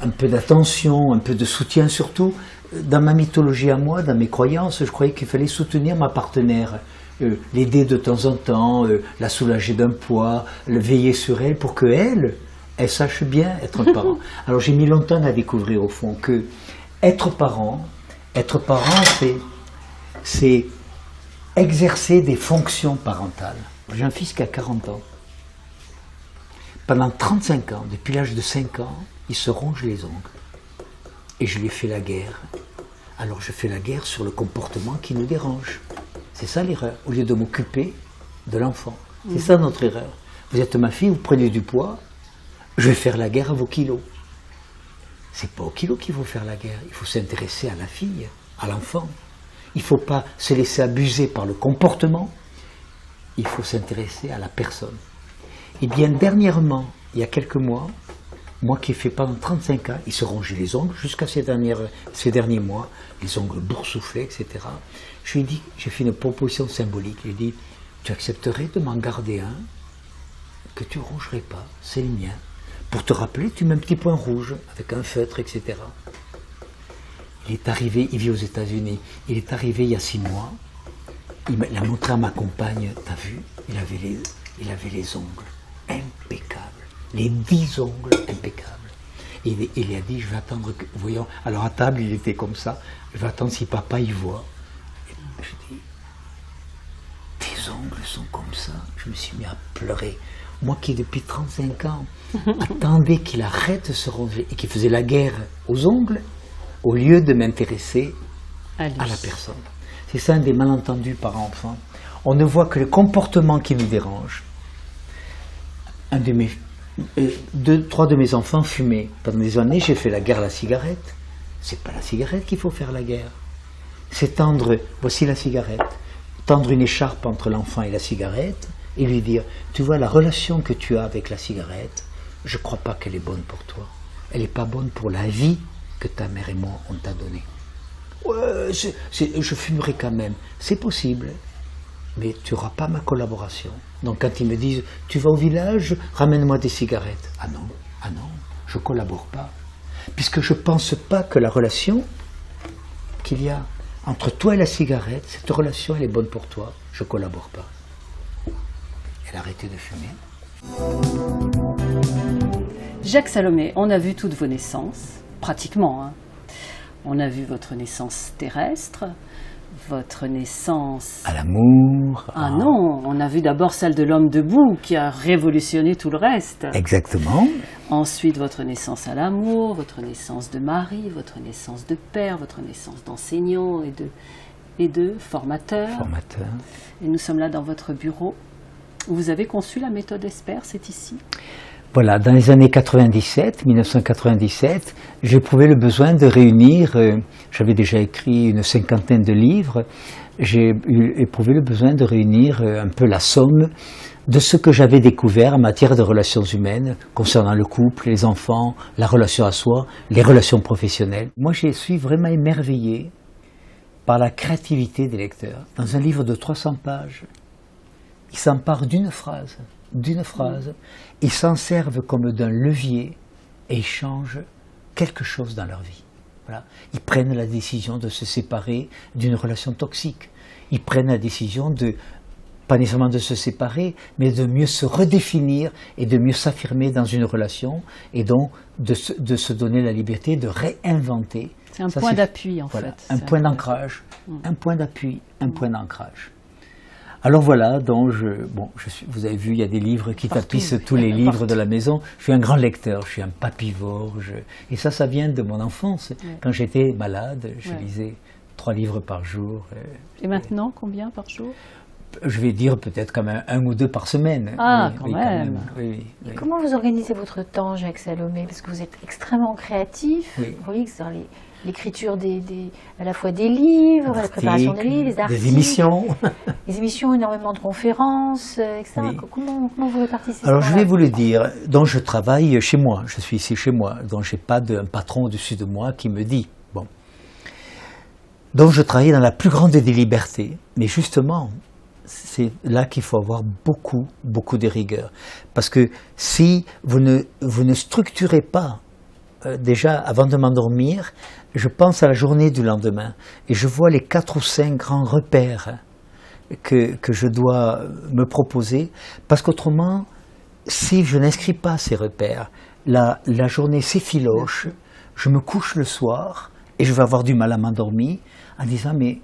un peu d'attention, un peu de soutien surtout. Dans ma mythologie à moi, dans mes croyances, je croyais qu'il fallait soutenir ma partenaire, l'aider de temps en temps, la soulager d'un poids, le veiller sur elle pour qu'elle sache bien être parent. Alors j'ai mis longtemps à découvrir au fond que être parent, c'est exercer des fonctions parentales. J'ai un fils qui a 40 ans. Pendant 35 ans, depuis l'âge de 5 ans, il se ronge les ongles. Et je lui ai fait la guerre. Alors je fais la guerre sur le comportement qui nous dérange. C'est ça l'erreur, au lieu de m'occuper de l'enfant. C'est ça notre erreur. Vous êtes ma fille, vous prenez du poids, je vais faire la guerre à vos kilos. C'est pas aux kilos qu'il faut faire la guerre, il faut s'intéresser à la fille, à l'enfant. Il ne faut pas se laisser abuser par le comportement, il faut s'intéresser à la personne. Et bien dernièrement, il y a quelques mois, moi qui ai fait pendant 35 ans, il se rongeait les ongles jusqu'à ces derniers mois, les ongles boursouflés, etc. Je lui ai dit, j'ai fait une proposition symbolique. Je lui ai dit, tu accepterais de m'en garder un que tu ne rongerais pas, c'est le mien. Pour te rappeler, tu mets un petit point rouge avec un feutre, etc. Il est arrivé, il vit aux États-Unis, il est arrivé il y a 6 mois, il a montré à ma compagne, t'as vu, il avait les ongles impeccables. Les 10 ongles impeccables. Et il a dit, je vais attendre que... Voyons, alors à table, il était comme ça. Je vais attendre si papa y voit. Et je dis, tes ongles sont comme ça. Je me suis mis à pleurer. Moi qui, depuis 35 ans, attendais qu'il arrête de se ronger et qu'il faisait la guerre aux ongles, au lieu de m'intéresser à la personne. C'est ça un des malentendus parents-enfants. On ne voit que le comportement qui nous dérange. Trois de mes enfants fumaient. Pendant des années, j'ai fait la guerre à la cigarette. C'est pas la cigarette qu'il faut faire la guerre. C'est tendre, voici la cigarette, tendre une écharpe entre l'enfant et la cigarette et lui dire, tu vois, la relation que tu as avec la cigarette, je ne crois pas qu'elle est bonne pour toi. Elle n'est pas bonne pour la vie que ta mère et moi on t'a donnée. Ouais, je fumerai quand même. C'est possible, mais tu n'auras pas ma collaboration. Donc quand ils me disent, tu vas au village, ramène-moi des cigarettes. Ah non, je ne collabore pas. Puisque je ne pense pas que la relation qu'il y a entre toi et la cigarette, cette relation elle est bonne pour toi, je ne collabore pas. Elle a arrêté de fumer. Jacques Salomé, on a vu toutes vos naissances, pratiquement. Hein. On a vu votre naissance terrestre, votre naissance... À l'amour. Ah non, on a vu d'abord celle de l'homme debout qui a révolutionné tout le reste. Exactement. Ensuite, votre naissance à l'amour, votre naissance de mari, votre naissance de père, votre naissance d'enseignant et de formateur. Et nous sommes là dans votre bureau. Vous avez conçu la méthode Esper, c'est ici? Voilà, dans les années 1997, j'ai éprouvé le besoin de réunir, j'avais déjà écrit une 50aine de livres, j'ai éprouvé le besoin de réunir un peu la somme de ce que j'avais découvert en matière de relations humaines, concernant le couple, les enfants, la relation à soi, les relations professionnelles. Moi, je suis vraiment émerveillé par la créativité des lecteurs. Dans un livre de 300 pages, ils s'emparent d'une phrase, ils s'en servent comme d'un levier et ils changent quelque chose dans leur vie. Voilà. Ils prennent la décision de se séparer d'une relation toxique. Ils prennent la décision de, pas nécessairement de se séparer, mais de mieux se redéfinir et de mieux s'affirmer dans une relation et donc de se donner la liberté de réinventer. C'est un point d'appui en fait. Un point d'ancrage, un point d'appui, un point d'ancrage. Alors voilà, donc vous avez vu, il y a des livres qui tapissent tous les livres de la maison. Je suis un grand lecteur, je suis un papivore. Et ça vient de mon enfance. Ouais. Quand j'étais malade, je lisais 3 livres par jour. Et maintenant, combien par jour? Je vais dire peut-être quand même 1 ou 2 par semaine. Ah, quand même. Oui. Comment vous organisez votre temps, Jacques Salomé? Parce que vous êtes extrêmement créatif. Oui, c'est dans l'écriture à la fois des livres, la préparation des livres, les articles, des émissions. Les émissions, énormément de conférences, etc. Oui. Comment vous répartissez? Alors je vais vous le dire, donc je travaille chez moi, je suis ici chez moi, donc je n'ai pas un patron au-dessus de moi qui me dit, bon. Donc je travaille dans la plus grande des libertés, mais justement, c'est là qu'il faut avoir beaucoup de rigueur. Parce que si vous ne structurez pas, déjà avant de m'endormir, je pense à la journée du lendemain et je vois les 4 ou 5 grands repères que je dois me proposer, parce qu'autrement, si je n'inscris pas ces repères, la journée s'effiloche, je me couche le soir et je vais avoir du mal à m'endormir en disant mais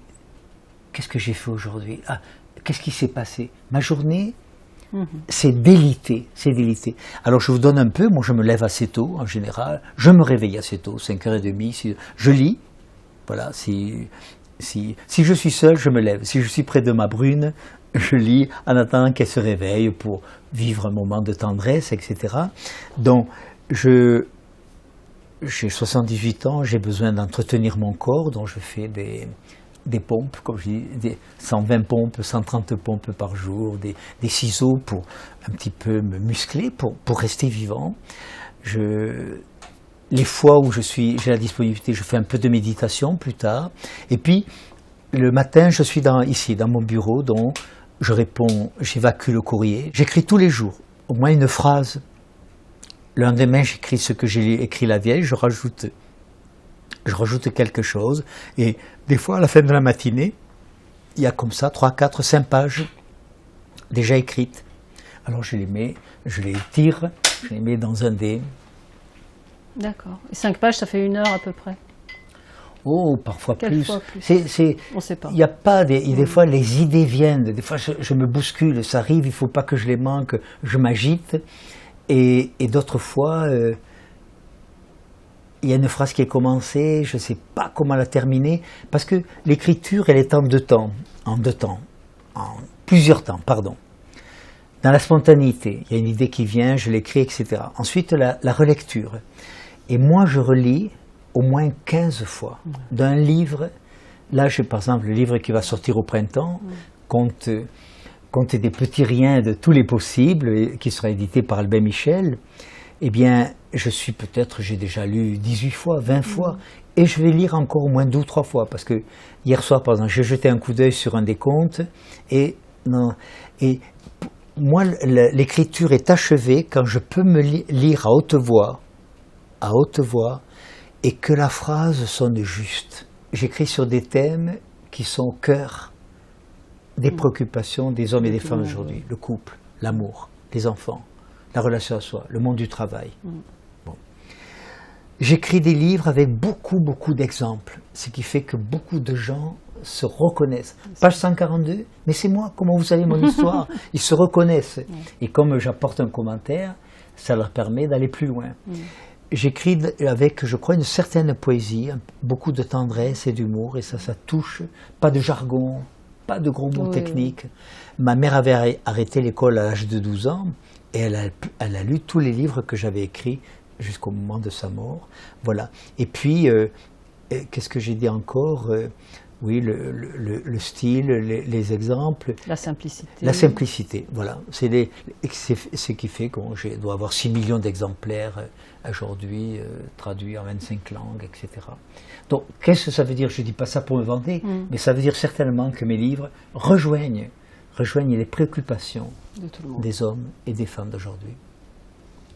qu'est-ce que j'ai fait aujourd'hui? Qu'est-ce qui s'est passé? Ma journée, c'est délité, Alors je vous donne un peu, moi je me lève assez tôt en général, je me réveille assez tôt, 5h30, je lis, voilà, si je suis seul, je me lève, si je suis près de ma brune, je lis en attendant qu'elle se réveille pour vivre un moment de tendresse, etc. Donc j'ai 78 ans, j'ai besoin d'entretenir mon corps, donc je fais des pompes, comme je dis, des 120 pompes, 130 pompes par jour, des ciseaux pour un petit peu me muscler, pour rester vivant. Les fois où j'ai la disponibilité, je fais un peu de méditation plus tard. Et puis, le matin, je suis ici, dans mon bureau, donc j'évacue le courrier. J'écris tous les jours, au moins une phrase. Le lendemain, j'écris ce que j'ai écrit la veille, je rajoute quelque chose, et des fois à la fin de la matinée, il y a comme ça 3, 4, 5 pages déjà écrites. Alors je les tire, je les mets dans un dé. D'accord. Et 5 pages, ça fait 1 heure à peu près? Oh, parfois plus. On ne sait pas. Il n'y a pas des fois les idées viennent, des fois je me bouscule, ça arrive, il ne faut pas que je les manque, je m'agite, et d'autres fois il y a une phrase qui est commencée, je ne sais pas comment la terminer, parce que l'écriture, elle est en plusieurs temps, pardon. Dans la spontanéité, il y a une idée qui vient, je l'écris, etc. Ensuite, la relecture. Et moi, je relis au moins 15 fois d'un livre. Là, j'ai par exemple le livre qui va sortir au printemps, Contes des petits riens de tous les possibles, qui sera édité par Albin Michel. Eh bien, j'ai déjà lu 18 fois, 20 fois, et je vais lire encore au moins 2 ou 3 fois, parce que hier soir, par exemple, j'ai jeté un coup d'œil sur un des contes, et moi, l'écriture est achevée quand je peux me lire à haute voix, et que la phrase sonne juste. J'écris sur des thèmes qui sont au cœur des préoccupations des hommes et des femmes d'aujourd'hui. Le couple, l'amour, les enfants, la relation à soi, le monde du travail. Bon. J'écris des livres avec beaucoup d'exemples, ce qui fait que beaucoup de gens se reconnaissent. Page 142, mais c'est moi, comment vous savez mon histoire? Ils se reconnaissent. Et comme j'apporte un commentaire, ça leur permet d'aller plus loin. J'écris avec, je crois, une certaine poésie, beaucoup de tendresse et d'humour, et ça touche, pas de jargon, pas de gros mots techniques. Ma mère avait arrêté l'école à l'âge de 12 ans, et elle a lu tous les livres que j'avais écrits jusqu'au moment de sa mort. Voilà. Et puis, qu'est-ce que j'ai dit encore? Oui, le style, les exemples. La simplicité. La simplicité, voilà. C'est ce qui fait que je dois avoir 6 millions d'exemplaires aujourd'hui, traduits en 25 langues, etc. Donc, qu'est-ce que ça veut dire? Je ne dis pas ça pour me vanter, mais ça veut dire certainement que mes livres rejoignent les préoccupations de tout le monde, des hommes et des femmes d'aujourd'hui.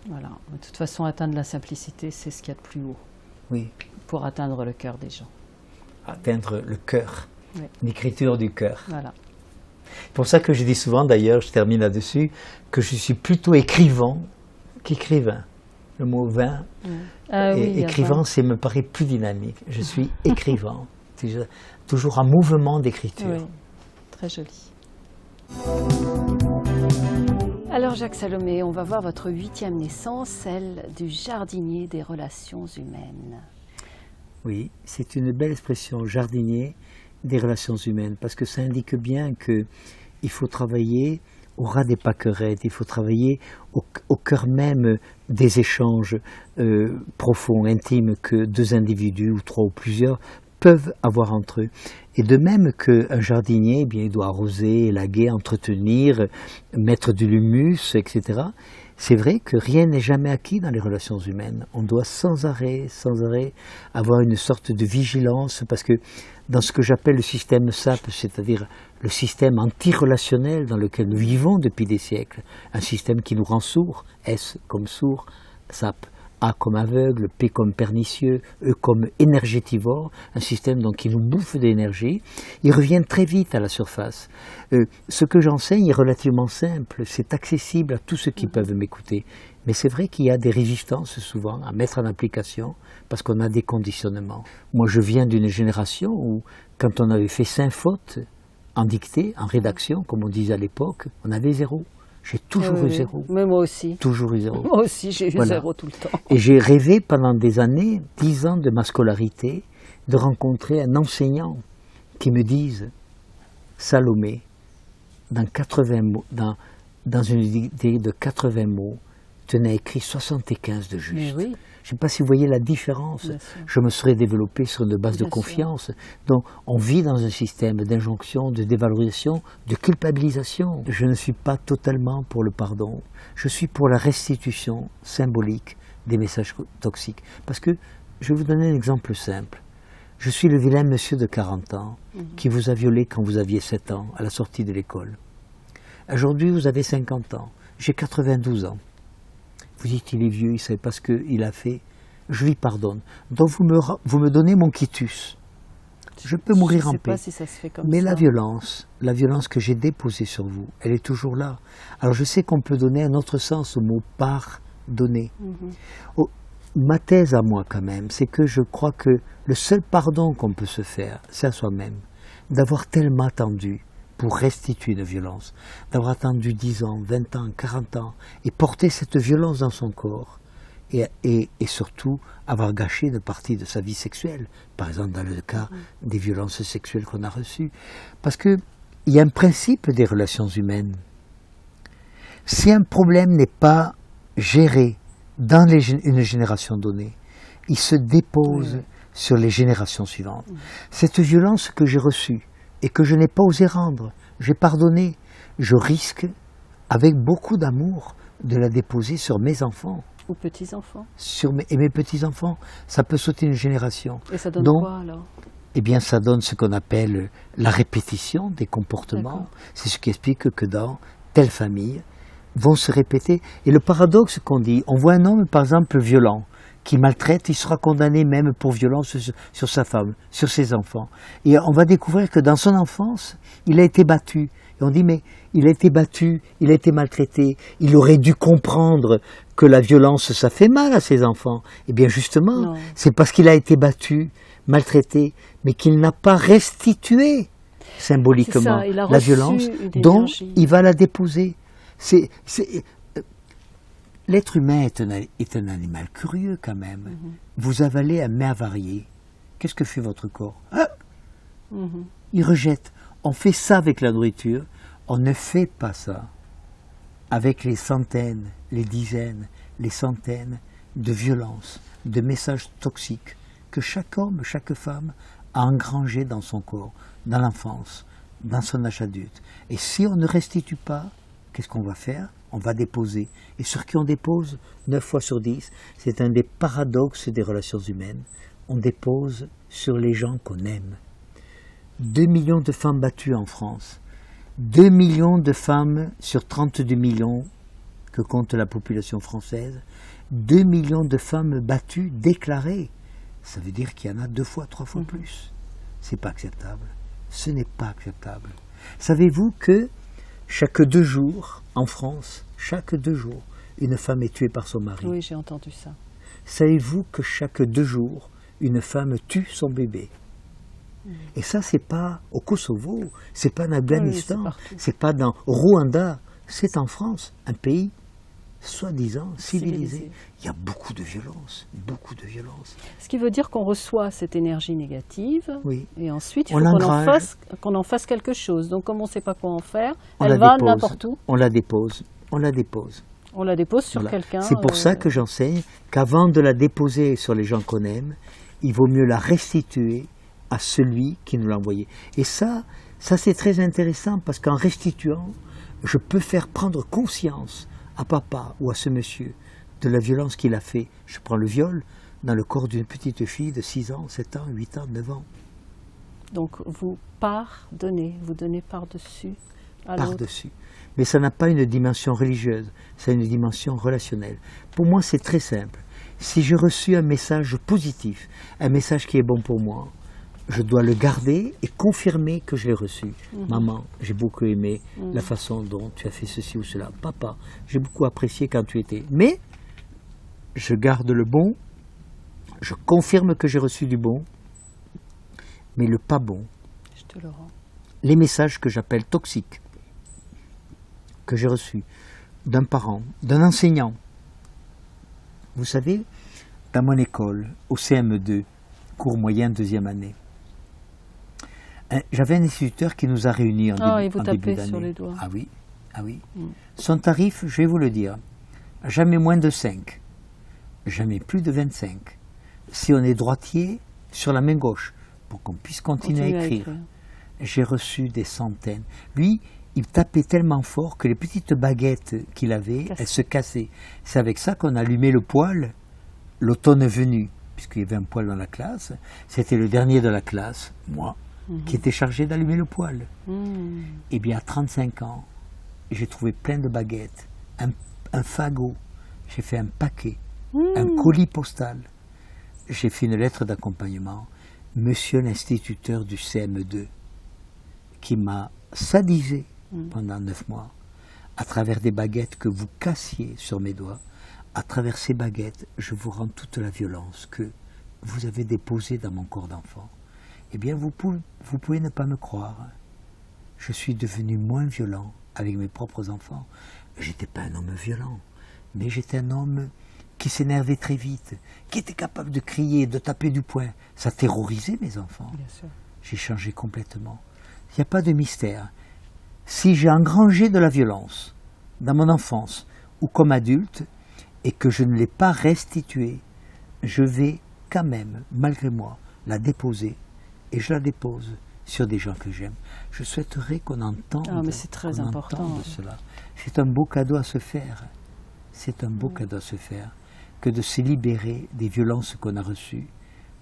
Voilà. De toute façon, atteindre la simplicité, c'est ce qu'il y a de plus haut. Oui. Pour atteindre le cœur des gens. Atteindre le cœur, oui. L'écriture du cœur. Voilà. C'est pour ça que je dis souvent, d'ailleurs, je termine là-dessus, que je suis plutôt écrivain qu'écrivain. Le mot vin, écrivain, ça me paraît plus dynamique. Je suis écrivain, toujours en mouvement d'écriture. Oui, très joli. Alors Jacques Salomé, on va voir votre 8e naissance, celle du jardinier des relations humaines. Oui, c'est une belle expression, jardinier des relations humaines, parce que ça indique bien qu'il faut travailler au ras des pâquerettes, il faut travailler au cœur même des échanges profonds, intimes que 2 individus ou 3 ou plusieurs peuvent avoir entre eux. Et de même qu'un jardinier, eh bien, il doit arroser, élaguer, entretenir, mettre de l'humus, etc. C'est vrai que rien n'est jamais acquis dans les relations humaines. On doit sans arrêt avoir une sorte de vigilance, parce que dans ce que j'appelle le système SAP, c'est-à-dire le système anti-relationnel dans lequel nous vivons depuis des siècles, un système qui nous rend sourds, S comme sourd, SAP, A comme aveugle, P comme pernicieux, E comme énergétivore, un système donc qui nous bouffe d'énergie, il revient très vite à la surface. Ce que j'enseigne est relativement simple, c'est accessible à tous ceux qui peuvent m'écouter. Mais c'est vrai qu'il y a des résistances souvent à mettre en application parce qu'on a des conditionnements. Moi je viens d'une génération où quand on avait fait 5 fautes en dictée, en rédaction, comme on disait à l'époque, on avait 0. J'ai toujours eu 0. Mais moi aussi. Toujours eu 0. Moi aussi, j'ai eu 0 tout le temps. Et j'ai rêvé pendant des années, 10 ans de ma scolarité, de rencontrer un enseignant qui me dise « Salomé, dans une idée de 80 mots, tu n'as écrit 75 de juste. » Mais oui. Je ne sais pas si vous voyez la différence. Je me serais développé sur une base de confiance. Donc, on vit dans un système d'injonction, de dévalorisation, de culpabilisation. Je ne suis pas totalement pour le pardon. Je suis pour la restitution symbolique des messages toxiques. Parce que, je vais vous donner un exemple simple. Je suis le vilain monsieur de 40 ans qui vous a violé quand vous aviez 7 ans, à la sortie de l'école. Aujourd'hui, vous avez 50 ans. J'ai 92 ans. Vous dites, il est vieux, il ne sait pas ce qu'il a fait. Je lui pardonne. Donc vous me donnez mon quitus. Je peux mourir en paix. Pas si ça se fait comme mais ça. la violence que j'ai déposée sur vous, elle est toujours là. Alors je sais qu'on peut donner un autre sens au mot pardonner. Ma thèse à moi quand même, c'est que je crois que le seul pardon qu'on peut se faire, c'est à soi-même. D'avoir tellement attendu pour restituer une violence, d'avoir attendu 10 ans, 20 ans, 40 ans, et porter cette violence dans son corps, et surtout avoir gâché une partie de sa vie sexuelle, par exemple dans le cas des violences sexuelles qu'on a reçues. Parce qu'il y a un principe des relations humaines. Si un problème n'est pas géré dans une génération donnée, il se dépose sur les générations suivantes. Cette violence que j'ai reçue et que je n'ai pas osé rendre, j'ai pardonné, je risque, avec beaucoup d'amour, de la déposer sur mes enfants. Ou petits-enfants. Et mes petits-enfants. Ça peut sauter une génération. Et ça donne quoi alors? Eh bien, ça donne ce qu'on appelle la répétition des comportements. C'est ce qui explique que dans telle famille, vont se répéter. Et le paradoxe qu'on dit, on voit un homme, par exemple, violent, qui maltraite, il sera condamné même pour violence sur sa femme, sur ses enfants. Et on va découvrir que dans son enfance, il a été battu. Et on dit, mais il a été battu, il a été maltraité, il aurait dû comprendre que la violence, ça fait mal à ses enfants. Eh bien justement, c'est parce qu'il a été battu, maltraité, mais qu'il n'a pas restitué symboliquement la violence, dont il va la déposer. L'être humain est un animal curieux quand même. Vous avalez un mets avarié. Qu'est-ce que fait votre corps? Il rejette. On fait ça avec la nourriture. On ne fait pas ça avec les centaines, les dizaines, les centaines de violences, de messages toxiques que chaque homme, chaque femme a engrangés dans son corps, dans l'enfance, dans son âge adulte. Et si on ne restitue pas, qu'est-ce qu'on va faire? On va déposer. Et sur qui on dépose? 9 fois sur 10, c'est un des paradoxes des relations humaines. On dépose sur les gens qu'on aime. 2 millions de femmes battues en France. 2 millions de femmes sur 32 millions que compte la population française. 2 millions de femmes battues déclarées. Ça veut dire qu'il y en a 2 fois, 3 fois plus. C'est pas acceptable. Ce n'est pas acceptable. Savez-vous que chaque 2 jours, en France, chaque 2 jours, une femme est tuée par son mari? Oui, j'ai entendu ça. Savez-vous que chaque 2 jours, une femme tue son bébé? Et ça, c'est pas au Kosovo, c'est pas en Afghanistan, c'est pas dans Rwanda, c'est en France, un pays soi-disant civilisé. Il y a beaucoup de violence, beaucoup de violence. Ce qui veut dire qu'on reçoit cette énergie négative, et ensuite il faut qu'on en fasse quelque chose. Donc comme on ne sait pas quoi en faire, elle va n'importe où. On la dépose, on la dépose. On la dépose sur quelqu'un. C'est pour ça que j'enseigne qu'avant de la déposer sur les gens qu'on aime, il vaut mieux la restituer à celui qui nous l'a envoyé. Et ça c'est très intéressant parce qu'en restituant, je peux faire prendre conscience à papa ou à ce monsieur de la violence qu'il a fait. Je prends le viol dans le corps d'une petite fille de 6 ans, 7 ans, 8 ans, 9 ans. Donc vous pardonnez, vous donnez par-dessus à l'autre. Par-dessus. Mais ça n'a pas une dimension religieuse, ça a une dimension relationnelle. Pour moi, c'est très simple. Si j'ai reçu un message positif, un message qui est bon pour moi, je dois le garder et confirmer que je l'ai reçu. Maman, j'ai beaucoup aimé la façon dont tu as fait ceci ou cela. Papa, j'ai beaucoup apprécié quand tu étais. Mais je garde le bon, je confirme que j'ai reçu du bon, mais le pas bon, je te le rends. Les messages que j'appelle toxiques, que j'ai reçus d'un parent, d'un enseignant. Vous savez, dans mon école, au CM2, cours moyen 2e année, j'avais un instituteur qui nous a réunis en début d'année. Sur les doigts. Ah oui, ah oui. Son tarif, je vais vous le dire, jamais moins de 5, jamais plus de 25. Si on est droitier, sur la main gauche, pour qu'on puisse continuer à écrire. J'ai reçu des centaines. Lui, il tapait tellement fort que les petites baguettes qu'il avait, elles se cassaient. C'est avec ça qu'on allumait le poêle l'automne venu, puisqu'il y avait un poêle dans la classe. C'était le dernier de la classe, moi, qui était chargé d'allumer le poêle. Et bien à 35 ans, j'ai trouvé plein de baguettes, un fagot, j'ai fait un paquet, un colis postal. J'ai fait une lettre d'accompagnement. Monsieur l'instituteur du CM2, qui m'a sadisé pendant 9 mois, à travers des baguettes que vous cassiez sur mes doigts. À travers ces baguettes, je vous rends toute la violence que vous avez déposée dans mon corps d'enfant. Eh bien, vous pouvez ne pas me croire. Je suis devenu moins violent avec mes propres enfants. Je n'étais pas un homme violent, mais j'étais un homme qui s'énervait très vite, qui était capable de crier, de taper du poing. Ça terrorisait mes enfants. J'ai changé complètement. Il n'y a pas de mystère. Si j'ai engrangé de la violence dans mon enfance ou comme adulte et que je ne l'ai pas restituée, je vais quand même, malgré moi, la déposer. Et je la dépose sur des gens que j'aime. Je souhaiterais qu'on entende, mais c'est très important. De cela. C'est un beau cadeau à se faire. C'est un beau cadeau à se faire que de se libérer des violences qu'on a reçues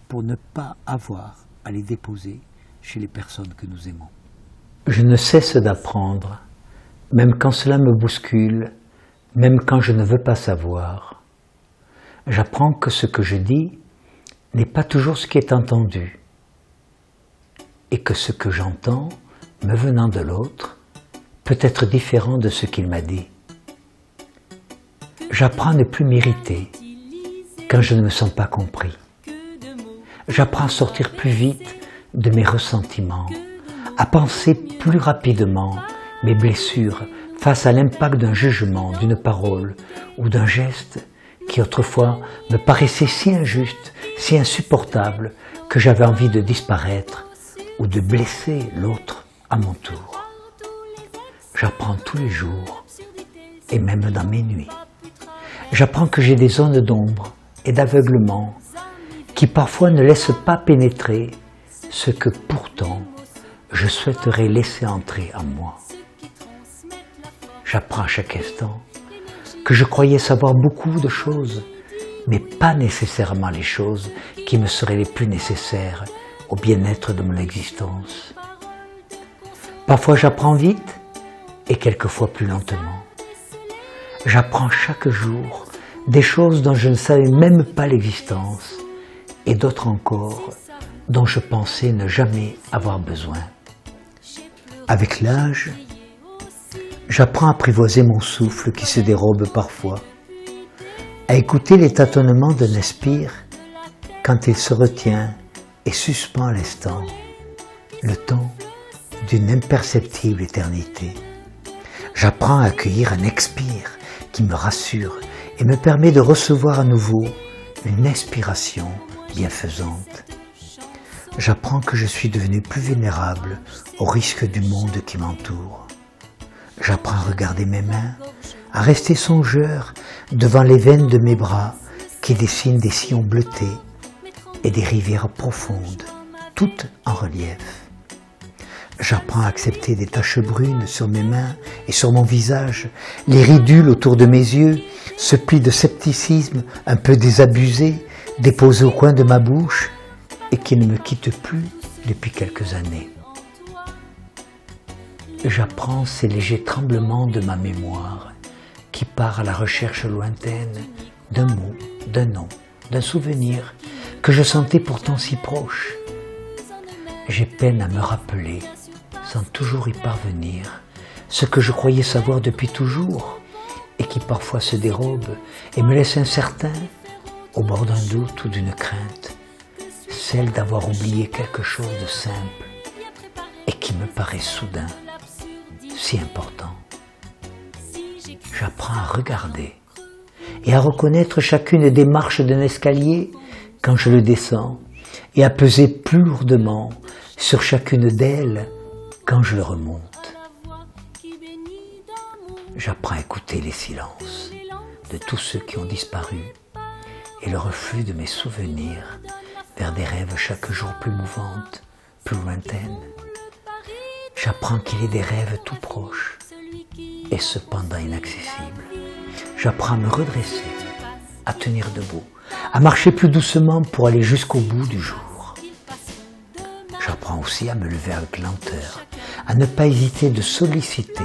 pour ne pas avoir à les déposer chez les personnes que nous aimons. Je ne cesse d'apprendre, même quand cela me bouscule, même quand je ne veux pas savoir. J'apprends que ce que je dis n'est pas toujours ce qui est entendu, et que ce que j'entends, me venant de l'autre, peut être différent de ce qu'il m'a dit. J'apprends à ne plus m'irriter quand je ne me sens pas compris. J'apprends à sortir plus vite de mes ressentiments, à penser plus rapidement mes blessures face à l'impact d'un jugement, d'une parole ou d'un geste qui autrefois me paraissait si injuste, si insupportable que j'avais envie de disparaître ou de blesser l'autre à mon tour. J'apprends tous les jours et même dans mes nuits. J'apprends que j'ai des zones d'ombre et d'aveuglement qui parfois ne laissent pas pénétrer ce que pourtant je souhaiterais laisser entrer en moi. J'apprends à chaque instant que je croyais savoir beaucoup de choses, mais pas nécessairement les choses qui me seraient les plus nécessaires au bien-être de mon existence. Parfois j'apprends vite et quelquefois plus lentement. J'apprends chaque jour des choses dont je ne savais même pas l'existence et d'autres encore dont je pensais ne jamais avoir besoin. Avec l'âge, j'apprends à apprivoiser mon souffle qui se dérobe parfois, à écouter les tâtonnements d'un esprit quand il se retient et suspend à l'instant, le temps d'une imperceptible éternité. J'apprends à accueillir un expire qui me rassure et me permet de recevoir à nouveau une inspiration bienfaisante. J'apprends que je suis devenu plus vulnérable aux risques du monde qui m'entoure. J'apprends à regarder mes mains, à rester songeur devant les veines de mes bras qui dessinent des sillons bleutés et des rivières profondes, toutes en relief. J'apprends à accepter des taches brunes sur mes mains et sur mon visage, les ridules autour de mes yeux, ce pli de scepticisme un peu désabusé, déposé au coin de ma bouche et qui ne me quitte plus depuis quelques années. J'apprends ces légers tremblements de ma mémoire qui part à la recherche lointaine d'un mot, d'un nom, d'un souvenir que je sentais pourtant si proche. J'ai peine à me rappeler, sans toujours y parvenir, ce que je croyais savoir depuis toujours et qui parfois se dérobe et me laisse incertain au bord d'un doute ou d'une crainte, celle d'avoir oublié quelque chose de simple et qui me paraît soudain si important. J'apprends à regarder et à reconnaître chacune des marches d'un escalier quand je le descends et à peser plus lourdement sur chacune d'elles quand je le remonte. J'apprends à écouter les silences de tous ceux qui ont disparu et le reflux de mes souvenirs vers des rêves chaque jour plus mouvantes, plus lointaines. J'apprends qu'il est des rêves tout proches et cependant inaccessibles. J'apprends à me redresser, à tenir debout, à marcher plus doucement pour aller jusqu'au bout du jour. J'apprends aussi à me lever avec lenteur, à ne pas hésiter de solliciter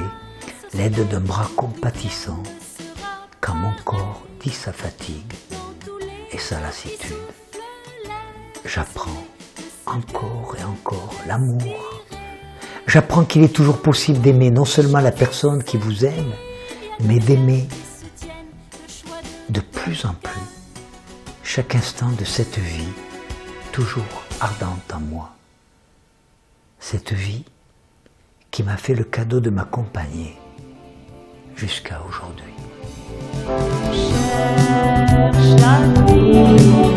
l'aide d'un bras compatissant quand mon corps dit sa fatigue et sa lassitude. J'apprends encore et encore l'amour. J'apprends qu'il est toujours possible d'aimer non seulement la personne qui vous aime, mais d'aimer de plus en plus chaque instant de cette vie toujours ardente en moi. Cette vie qui m'a fait le cadeau de m'accompagner jusqu'à aujourd'hui. cherche la vie,